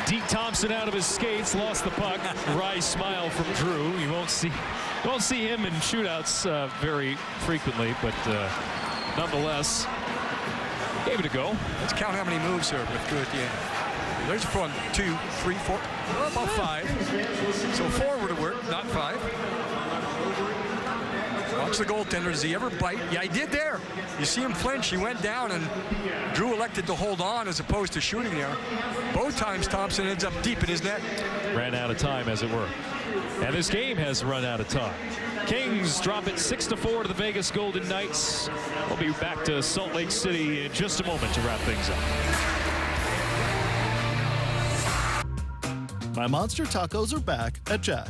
deke Thompson out of his skates, lost the puck. Wry smile from Drew. You won't see him in shootouts very frequently, but nonetheless, gave it a go. Let's count how many moves here with Drew at the end. There's 1, 2, 3, 4, about 5. So 4 would have worked, not 5. Watch the goaltender. Does he ever bite? Yeah, he did there. You see him flinch. He went down, and Drew elected to hold on as opposed to shooting there. Both times Thompson ends up deep in his net. Ran out of time, as it were. And this game has run out of time. Kings drop it 6-4 to the Vegas Golden Knights. We'll be back to Salt Lake City in just a moment to wrap things up. My Monster Tacos are back at Jack.